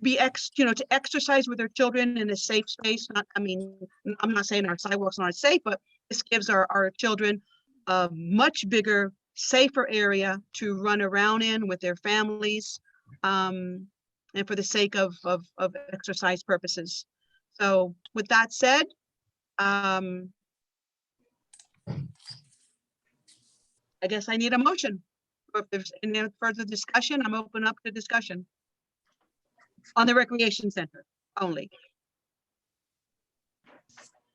be to exercise with their children in a safe space. I mean, I'm not saying our sidewalks aren't safe, but this gives our children a much bigger, safer area to run around in with their families, and for the sake of exercise purposes. So with that said, I guess I need a motion. If there's any further discussion, I'm open up to discussion on the recreation center only.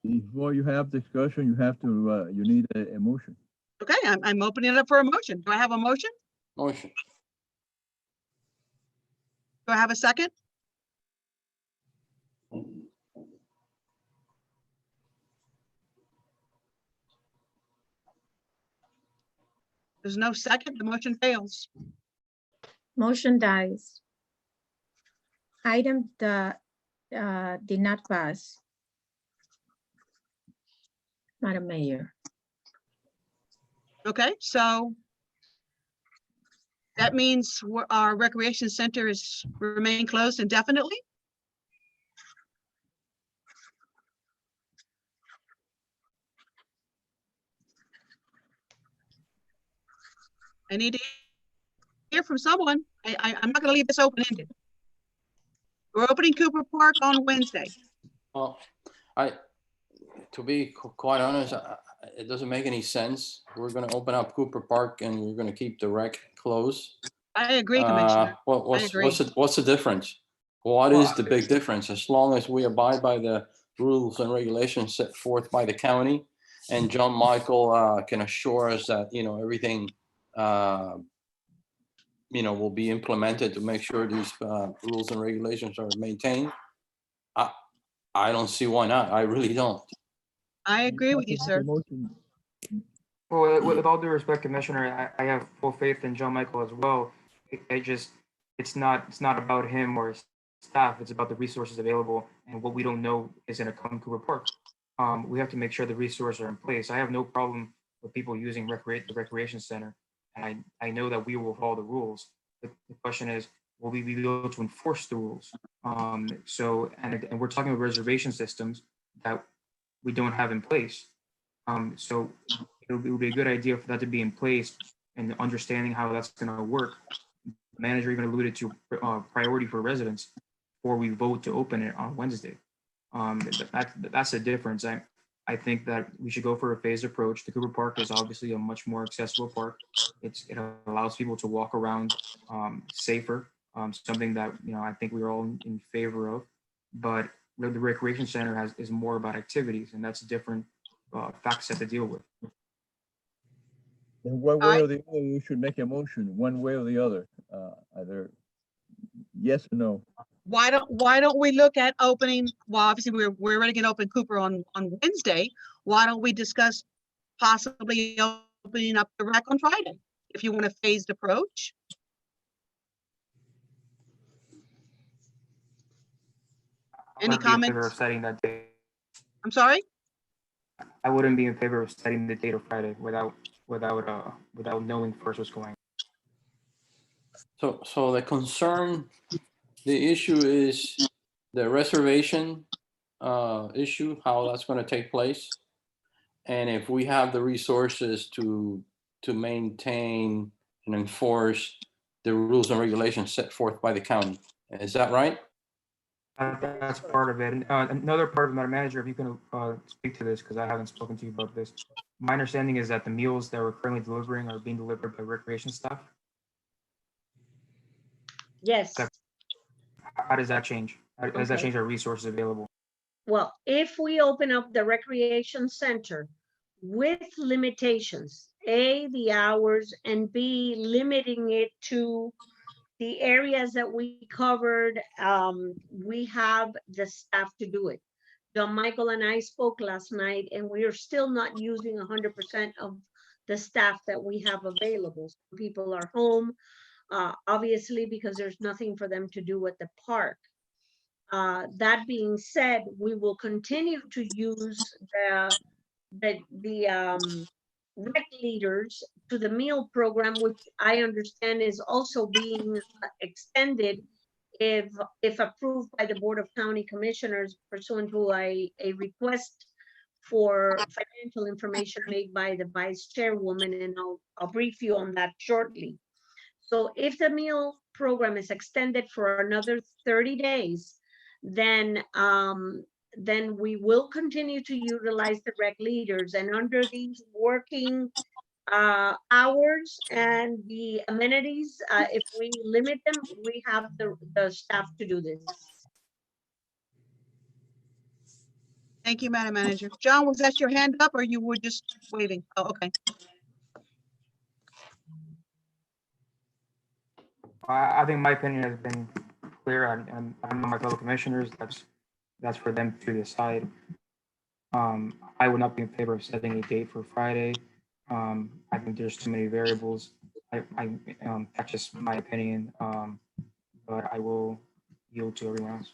Before you have discussion, you have to, you need a motion. Okay, I'm opening it up for a motion. Do I have a motion? Motion. Do I have a second? There's no second, the motion fails. Motion dies. Item did not pass. Madam Mayor. Okay, so that means our recreation center is remain closed indefinitely? I need to hear from someone. I'm not gonna leave this open-ended. We're opening Cooper Park on Wednesday. Well, to be quite honest, it doesn't make any sense. We're gonna open up Cooper Park and we're gonna keep the rec closed. I agree, Commissioner. What's agree. the difference? What is the big difference? As long as we abide by the rules and regulations set forth by the county. And John Michael can assure us that, everything, will be implemented to make sure these rules and regulations are maintained. I don't see why not. I really don't. I agree with you, sir. Well, with all due respect, Commissioner, I have full faith in John Michael as well. It's not about him or his staff. It's about the resources available, and what we don't know is going to come to report. We have to make sure the resources are in place. I have no problem with people using the recreation center, and I know that we will follow the rules. The question is, will we be able to enforce the rules? So we're talking about reservation systems that we don't have in place. So it would be a good idea for that to be in place and understanding how that's going to work. The manager even alluded to priority for residents before we vote to open it on Wednesday. That's the difference. I think that we should go for a phased approach. The Cooper Park is obviously a much more accessible park. It allows people to walk around safer, something that I think we're all in favor of. But the recreation center is more about activities, and that's a different fact set to deal with. In one way or the other, we should make a motion, one way or the other, either yes or no. Why don't we look at opening? Well, obviously we're already going to open Cooper on Wednesday. Why don't we discuss possibly opening up the rec on Friday if you want a phased approach? Any comments? In favor of setting that date. I'm sorry? I wouldn't be in favor of setting the date of Friday without knowing first what's going on. So the issue is the reservation issue, how that's going to take place, and if we have the resources to maintain and enforce the rules and regulations set forth by the county. Is that right? That's part of it. And another part of it, Madam Manager, if you can speak to this, because I haven't spoken to you about this. My understanding is that the meals that we're currently delivering are being delivered by recreation staff. Yes. How does that change? How does that change our resources available? Well, if we open up the recreation center with limitations, A, the hours, and B, limiting it to the areas that we covered, we have the staff to do it. John Michael and I spoke last night, and we are still not using 100% of the staff that we have available. Some people are home, obviously, because there's nothing for them to do at the park. That being said, we will continue to use the rec leaders to the meal program, which I understand is also being extended if approved by the Board of County Commissioners pursuant to a request for financial information made by the Vice Chairwoman, and I'll brief you on that shortly. So if the meal program is extended for another 30 days, then we will continue to utilize the rec leaders, and under these working hours and the amenities, if we limit them, we have the staff to do this. Thank you, Madam Manager. John, was that your hand up or you were just waving? Oh, okay. I think my opinion has been clear. I know my fellow commissioners, that's for them to decide. I would not be in favor of setting a date for Friday. I think there's too many variables. That's just my opinion. But I will yield to everyone else.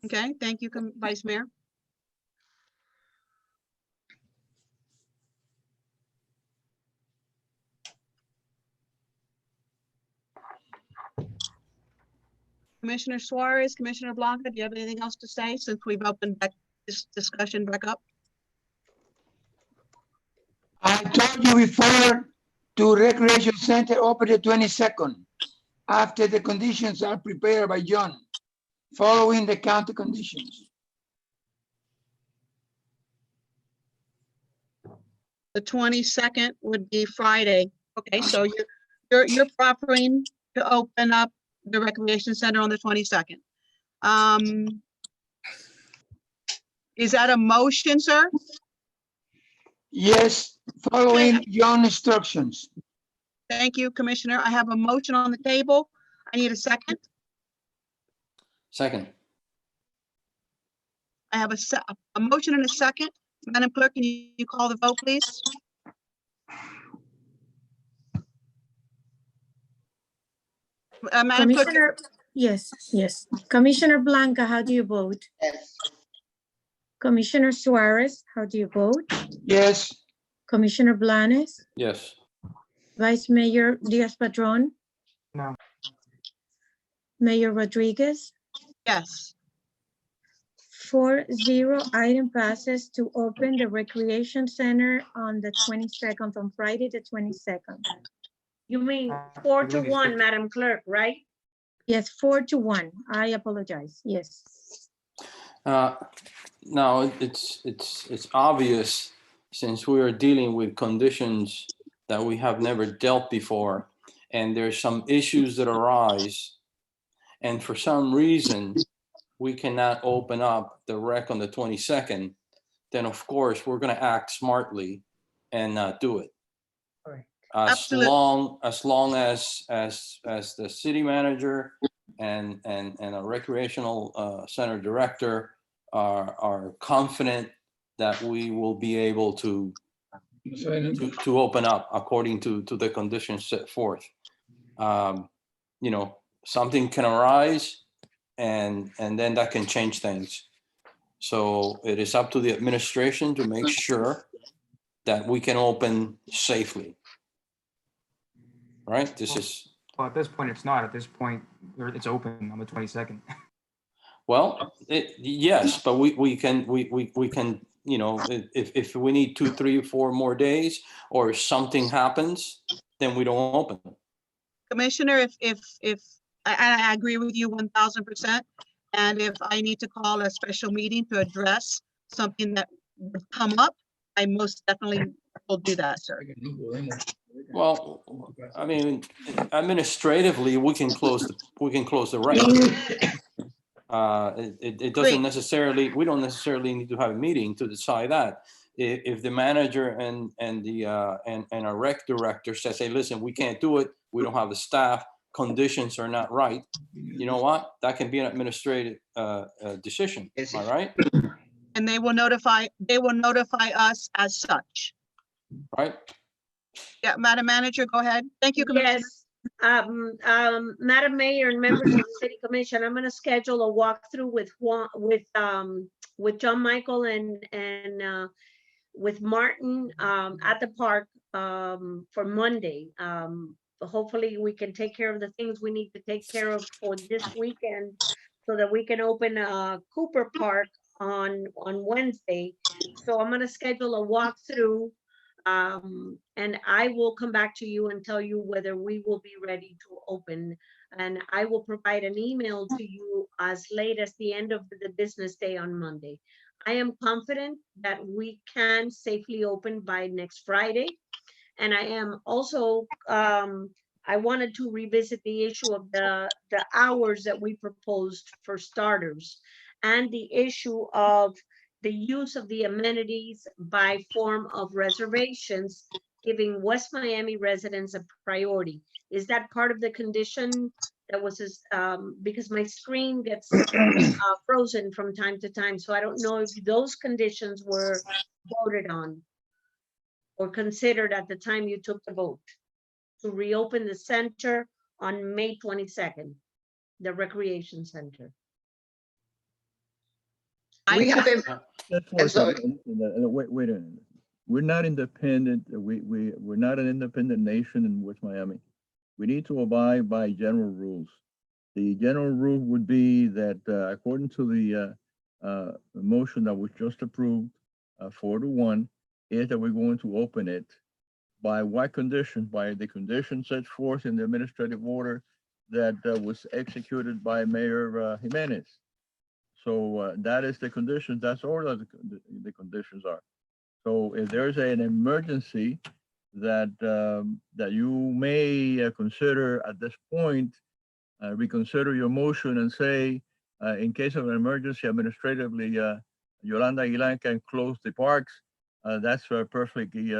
Okay, thank you, Vice Mayor. Commissioner Suarez, Commissioner Blanca, do you have anything else to say since we've opened back this discussion back up? I told you before, to recreation center open the 22nd after the conditions are prepared by John, following the county conditions. The 22nd would be Friday. Okay, so you're proffering to open up the recreation center on the 22nd. Is that a motion, sir? Yes, following your instructions. Thank you, Commissioner. I have a motion on the table. I need a second. Second. I have a motion and a second. Madam Clerk, can you call the vote, please? Madam Clerk, Commissioner, yes. Commissioner Blanca, how do you vote? Yes. Commissioner Suarez, how do you vote? Yes, Commissioner Blanes, Yes. Vice Mayor Diaz-Padrón, No. Mayor Rodriguez, yes. 4-0, item passes to open the Recreation Center on the 22nd, on Friday, the 22nd. You mean I 4 to believe it's 1, good. Madam Clerk, right? Yes, 4-1. I apologize. Yes. No, it's obvious, since we are dealing with conditions that we have never dealt before, and there's some issues that arise, and for some reason we cannot open up the rec on the 22nd, then of course we're going to act smartly and not do it. Correct. As Absolutely. long as the city manager and a recreational center director are confident that we will be able to open up according to the conditions set forth. You know, something can arise and then that can change things. So it is up to the administration to make sure that we can open safely. Right? This is, Well, at this point, it's not. At this point, it's open on the 22nd. well, yes, but we can, you know, if we need 2, 3, 4 more days, or something happens, then we don't open. Commissioner, if I agree with you 1000%. And if I need to call a special meeting to address something that would come up, I most definitely will do that, sir. Well, I mean, administratively, we can close the rec. It doesn't necessarily, we don't necessarily need to have a meeting to decide that. If the manager and our rec director says, hey, listen, we can't do it, we don't have the staff, conditions are not right, you know what? That can be an administrative decision, all right? And they will notify us as such. Right? Yeah, Madam Manager, go ahead. Thank you, Commissioner. Yes, Madam Mayor and members of the City Commission, I'm going to schedule a walkthrough with John Michael and with Martin at the park for Monday. Hopefully we can take care of the things we need to take care of for this weekend so that we can open Cooper Park on Wednesday. So I'm going to schedule a walkthrough. And I will come back to you and tell you whether we will be ready to open. And I will provide an email to you as late as the end of the business day on Monday. I am confident that we can safely open by next Friday. And I am also, I wanted to revisit the issue of the hours that we proposed for starters, and the issue of the use of the amenities by form of reservations, giving West Miami residents a priority. Is that part of the condition that was, because my screen gets frozen from time to time, so I don't know if those conditions were voted on or considered at the time you took the vote to reopen the center on May 22nd, the recreation center. We have been, I'm sorry. Wait a minute. We're not independent. We're not an independent nation in West Miami. We need to abide by general rules. The general rule would be that according to the motion that was just approved, 4-1, is that we're going to open it. By what condition? By the condition set forth in the administrative order that was executed by Mayor Jimenez. So that is the conditions. That's all of the conditions are. So if there's an emergency that that you may consider at this point, reconsider your motion and say in case of an emergency administratively, Yolanda Aguilar can close the parks. That's perfectly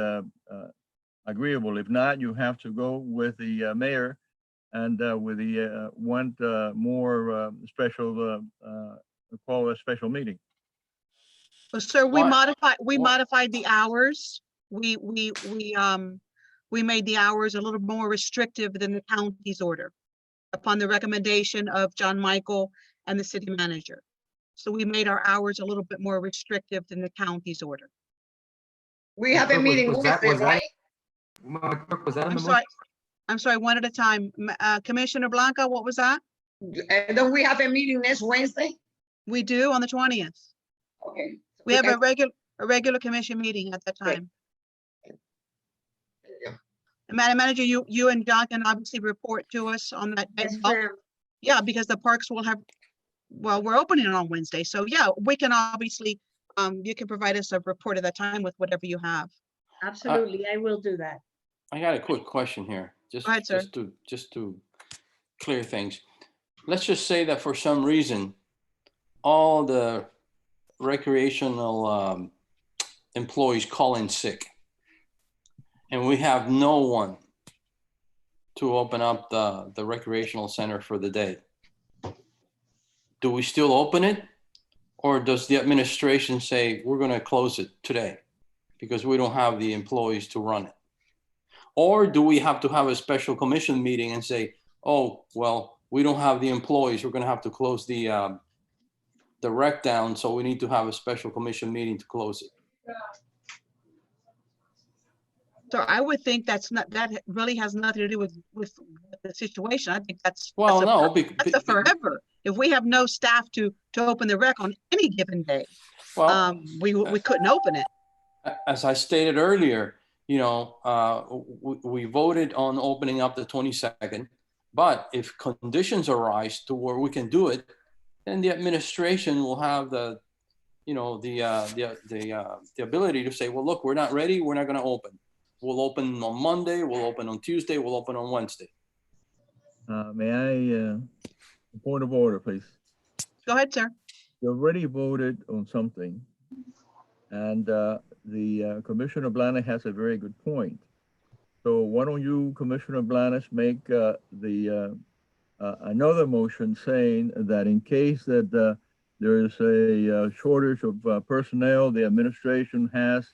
agreeable. If not, you have to go with the mayor and with the one more special, call a special meeting. Well, sir, we Why- modified the hours. We made the hours a little more restrictive than the county's order upon the recommendation of John Michael and the city manager. So we made our hours a little bit more restrictive than the county's order. We have a meeting Wednesday, right? Was that in I'm the sorry, motion? I'm sorry, one at a time. Commissioner Blanca, what was that? Don't we have a meeting next Wednesday? We do on the 20th. Okay. We have a regular commission meeting at that time. Yeah. And Madam Manager, you and John can obviously report to us on that day as Yes, well. ma'am. Yeah, because the parks will have, well, we're opening it on Wednesday. So yeah, we can obviously, you can provide us a report at that time with whatever you have. Absolutely, I will do that. I got a quick question here, just, Go ahead, sir. just to clear things. Let's just say that for some reason, all the recreational employees call in sick, and we have no one to open up the recreational center for the day. Do we still open it? Or does the administration say, we're gonna close it today because we don't have the employees to run it? Or do we have to have a special commission meeting and say, oh, well, we don't have the employees, we're gonna have to close the rec down, so we need to have a special commission meeting to close it? So I would think that really has nothing to do with the situation. I think that's Well, no, that's a forever. If we have no staff to open the rec on any given day, well, we couldn't open it. as I stated earlier, you know, we voted on opening up the 22nd, but if conditions arise to where we can do it, then the administration will have the, you know, the ability to say, well, look, we're not ready, we're not going to open. We'll open on Monday, we'll open on Tuesday, we'll open on Wednesday. May I, point of order, please? Go ahead, sir. You already voted on something, and the Commissioner Blanes has a very good point. So why don't you, Commissioner Blanes, make another motion saying that in case that there is a shortage of personnel, the administration has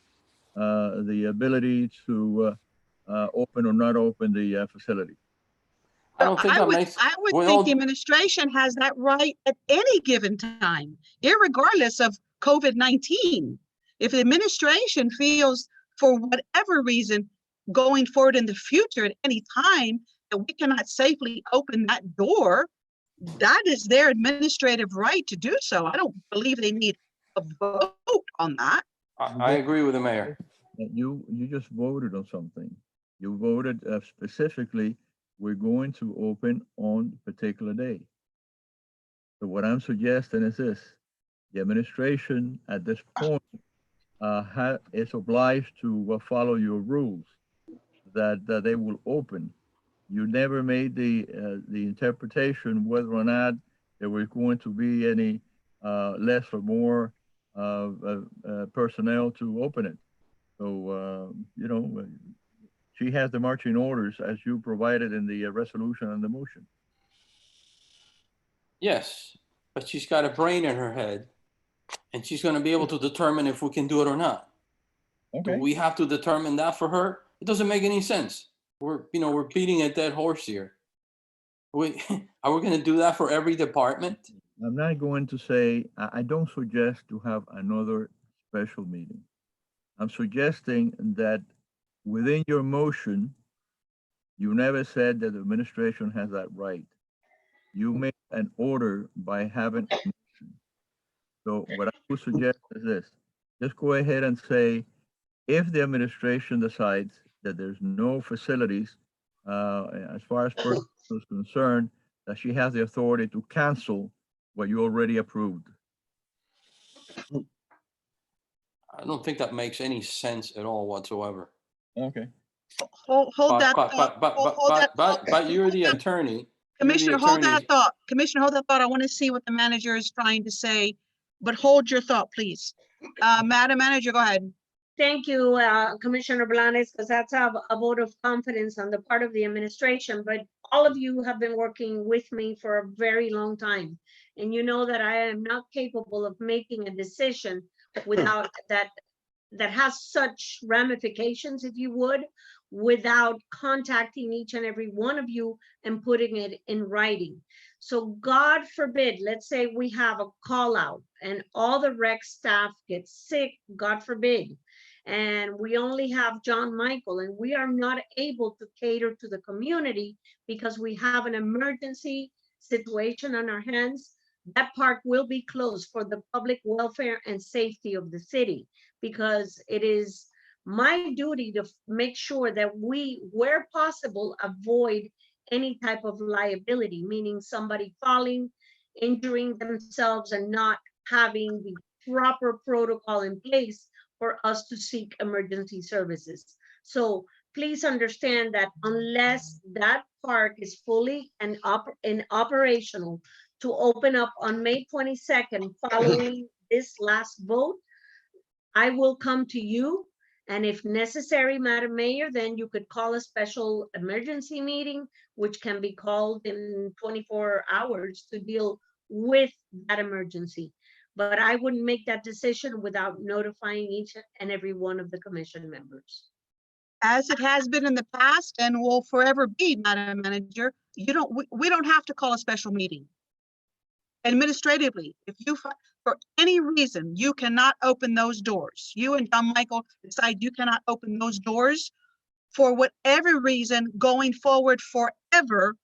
the ability to open or not open the facility. I don't think that makes. I would think the administration has that right at any given time, irregardless of COVID-19. If the administration feels, for whatever reason, going forward in the future at any time, that we cannot safely open that door, that is their administrative right to do so. I don't believe they need a vote on that. I agree with the mayor. You just voted on something. You voted specifically, we're going to open on a particular day. So what I'm suggesting is this: the administration at this point is obliged to follow your rules that they will open. You never made the interpretation whether or not there was going to be any less or more personnel to open it. So, you know, she has the marching orders as you provided in the resolution and the motion. Yes, but she's got a brain in her head, and she's going to be able to determine if we can do it or not. Okay. Do we have to determine that for her? It doesn't make any sense. We're beating a dead horse here. Are we going to do that for every department? I'm not going to say, I don't suggest to have another special meeting. I'm suggesting that within your motion, you never said that the administration has that right. You made an order by having a motion. So what I would suggest is this: just go ahead and say, if the administration decides that there's no facilities, as far as personnel is concerned, that she has the authority to cancel what you already approved. I don't think that makes any sense at all whatsoever. Okay. Hold that thought. But you're the attorney, Commissioner, hold that attorney. thought. Commissioner, hold that thought. I want to see what the manager is trying to say, but hold your thought, please. Madam Manager, go ahead. Thank you, Commissioner Blanes, because that's a vote of confidence on the part of the administration, but all of you have been working with me for a very long time. And you know that I am not capable of making a decision without that has such ramifications, if you would, without contacting each and every one of you and putting it in writing. So God forbid, let's say we have a call out and all the rec staff gets sick, God forbid, and we only have John Michael and we are not able to cater to the community because we have an emergency situation on our hands, that park will be closed for the public welfare and safety of the city, because it is my duty to make sure that we, where possible, avoid any type of liability, meaning somebody falling, injuring themselves, and not having the proper protocol in place for us to seek emergency services. So please understand that unless that park is fully and operational to open up on May 22nd following this last vote, I will come to you, and if necessary, Madam Mayor, then you could call a special emergency meeting, which can be called in 24 hours to deal with that emergency. But I wouldn't make that decision without notifying each and every one of the commission members. As it has been in the past and will forever be, Madam Manager, we don't have to call a special meeting. Administratively, if you, for any reason, you cannot open those doors, you and John Michael decide you cannot open those doors for whatever reason going forward forever,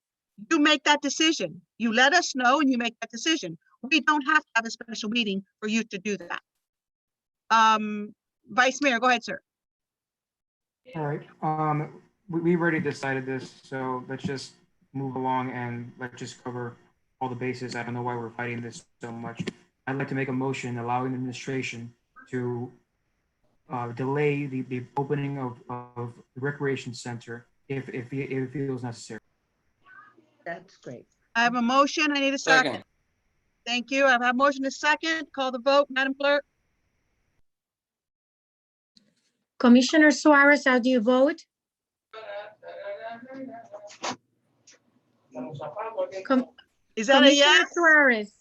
you make that decision. You let us know and you make that decision. We don't have to have a special meeting for you to do that. Vice Mayor, go ahead, sir. All right, we already decided this, so let's just move along and let's just cover all the bases. I don't know why we're fighting this so much. I'd like to make a motion allowing the administration to delay the opening of the recreation center if it feels necessary. That's great. I have a motion. I need a second. Thank you. I have a motion, a second. Call the vote, Madam Clerk. Commissioner Suarez, how do you vote? Is that a yes? Suarez.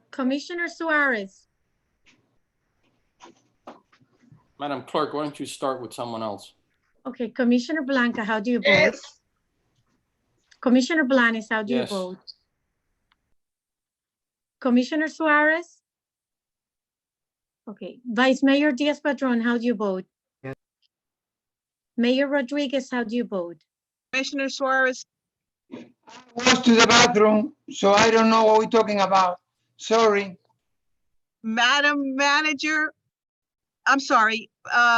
Commissioner Suarez. Madam Clerk, why don't you start with someone else? Okay, Commissioner Blanca, how do you vote? Yes. Commissioner Blanes, how do you Yes. vote? Commissioner Suarez? Okay, Vice Mayor Diaz-Padrón, how do you vote? Yes. Mayor Rodriguez, how do you vote? Commissioner Suarez, Was to the bathroom, so I don't know what we're talking about. Sorry. Madam Manager, I'm sorry,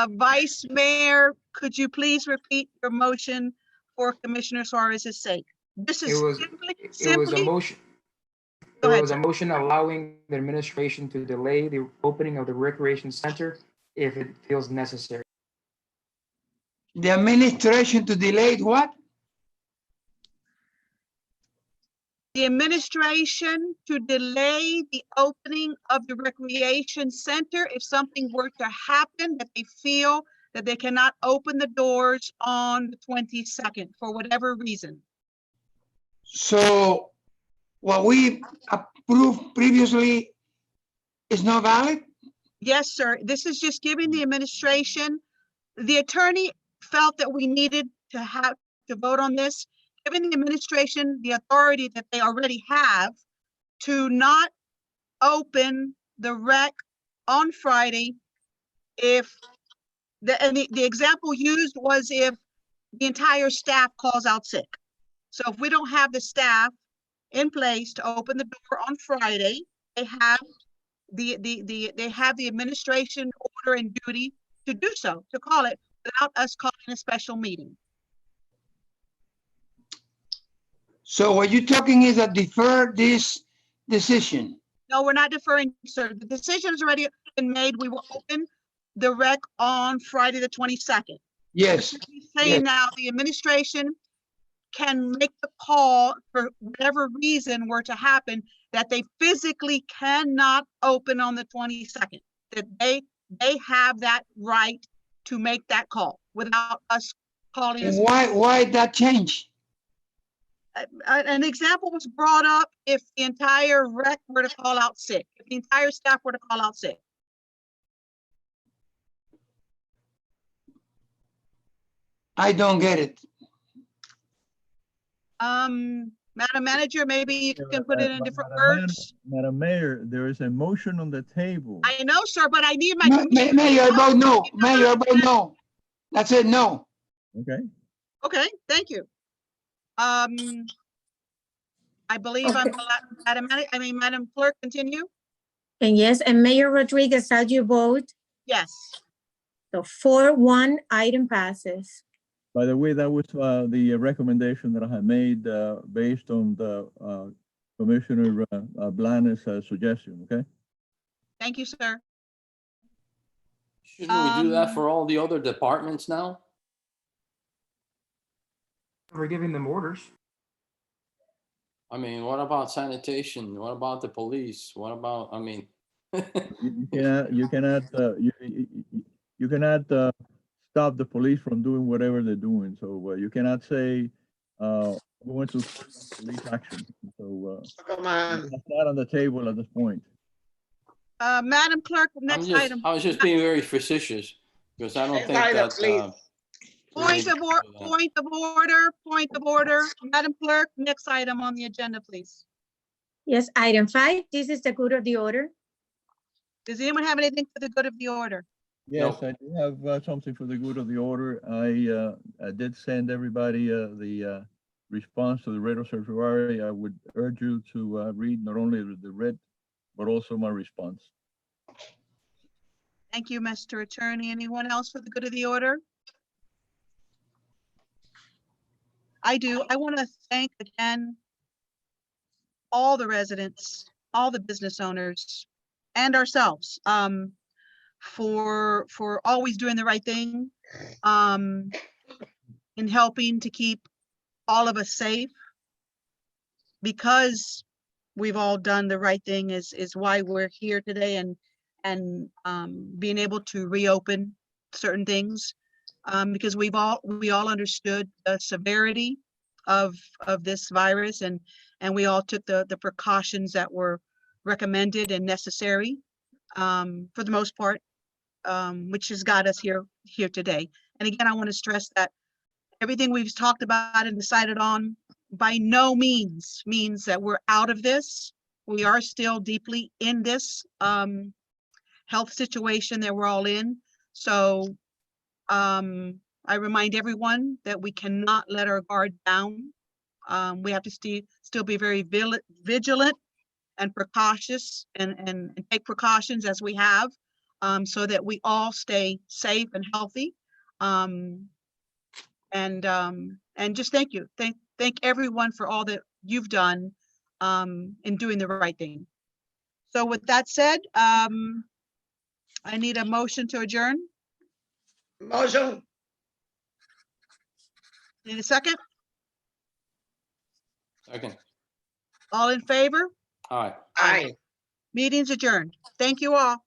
Vice Mayor, could you please repeat your motion for Commissioner Suarez's sake? This is It was a motion. Go There ahead, was a sir. motion allowing the administration to delay the opening of the recreation center if it feels necessary. The administration to delay what? The administration to delay the opening of the recreation center if something were to happen that they feel that they cannot open the doors on the 22nd for whatever reason. So what we approved previously is not valid? Yes, sir. This is just giving the administration, the attorney felt that we needed to have to vote on this, giving the administration the authority that they already have to not open the rec on Friday if the example used was if the entire staff calls out sick. So if we don't have the staff in place to open the door on Friday, they have they have the administration order and duty to do so, to call it without us calling a special meeting. So what you're talking is that defer this decision. No, we're not deferring, sir. The decision has already been made. We will open the rec on Friday, the 22nd. Yes, He's saying now the administration can make the call for whatever reason were to happen, that they physically cannot open on the 22nd, that they have that right to make that call without us calling us. why that change? An example was brought up if the entire rec were to call out sick, if the entire staff were to call out sick. I don't get it. Madam Manager, maybe you can put it in different words. Madam Mayor, there is a motion on the table. I know, sir, but I need my. Mayor, I vote no. Mayor, I vote no. That's it, no. Okay. Okay, thank you. I believe I'm, Madam Clerk, continue? And yes, and Mayor Rodriguez, how do you vote? Yes. So 4-1, item passes. By the way, that was the recommendation that I had made based on the Commissioner Blanes' suggestion, okay? Thank you, sir. Shouldn't we do that for all the other departments now? We're giving them orders. I mean, what about sanitation? What about the police? What about, I mean. You cannot stop the police from doing whatever they're doing. So you cannot say we want to police action. So Come on. that's not on the table at this point. Madam Clerk, next item. I was just being very facetious because I don't Next think item, that. please. Point of order. Madam Clerk, next item on the agenda, please. Yes, item 5, this is the good of the order. Does anyone have anything for the good of the order? Yes, I do have something for the good of the order. I did send everybody the response to the writ of certiorari. I would urge you to read not only the writ, but also my response. Thank you, Mr. Attorney. Anyone else for the good of the order? I do. I want to thank again all the residents, all the business owners, and ourselves for always doing the right thing, in helping to keep all of us safe, because we've all done the right thing is why we're here today, and being able to reopen certain things, because we all understood the severity of this virus, and we all took the precautions that were recommended and necessary, for the most part, which has got us here today. And again, I want to stress that everything we've talked about and decided on by no means means that we're out of this. We are still deeply in this health situation that we're all in. So I remind everyone that we cannot let our guard down. We have to still be very vigilant and precautious, and take precautions as we have, so that we all stay safe and healthy. And just thank you. Thank everyone for all that you've done in doing the right thing. So with that said, I need a motion to adjourn. Motion. Need a second? Second. All in favor? All right. Aye. Meeting's adjourned. Thank you all.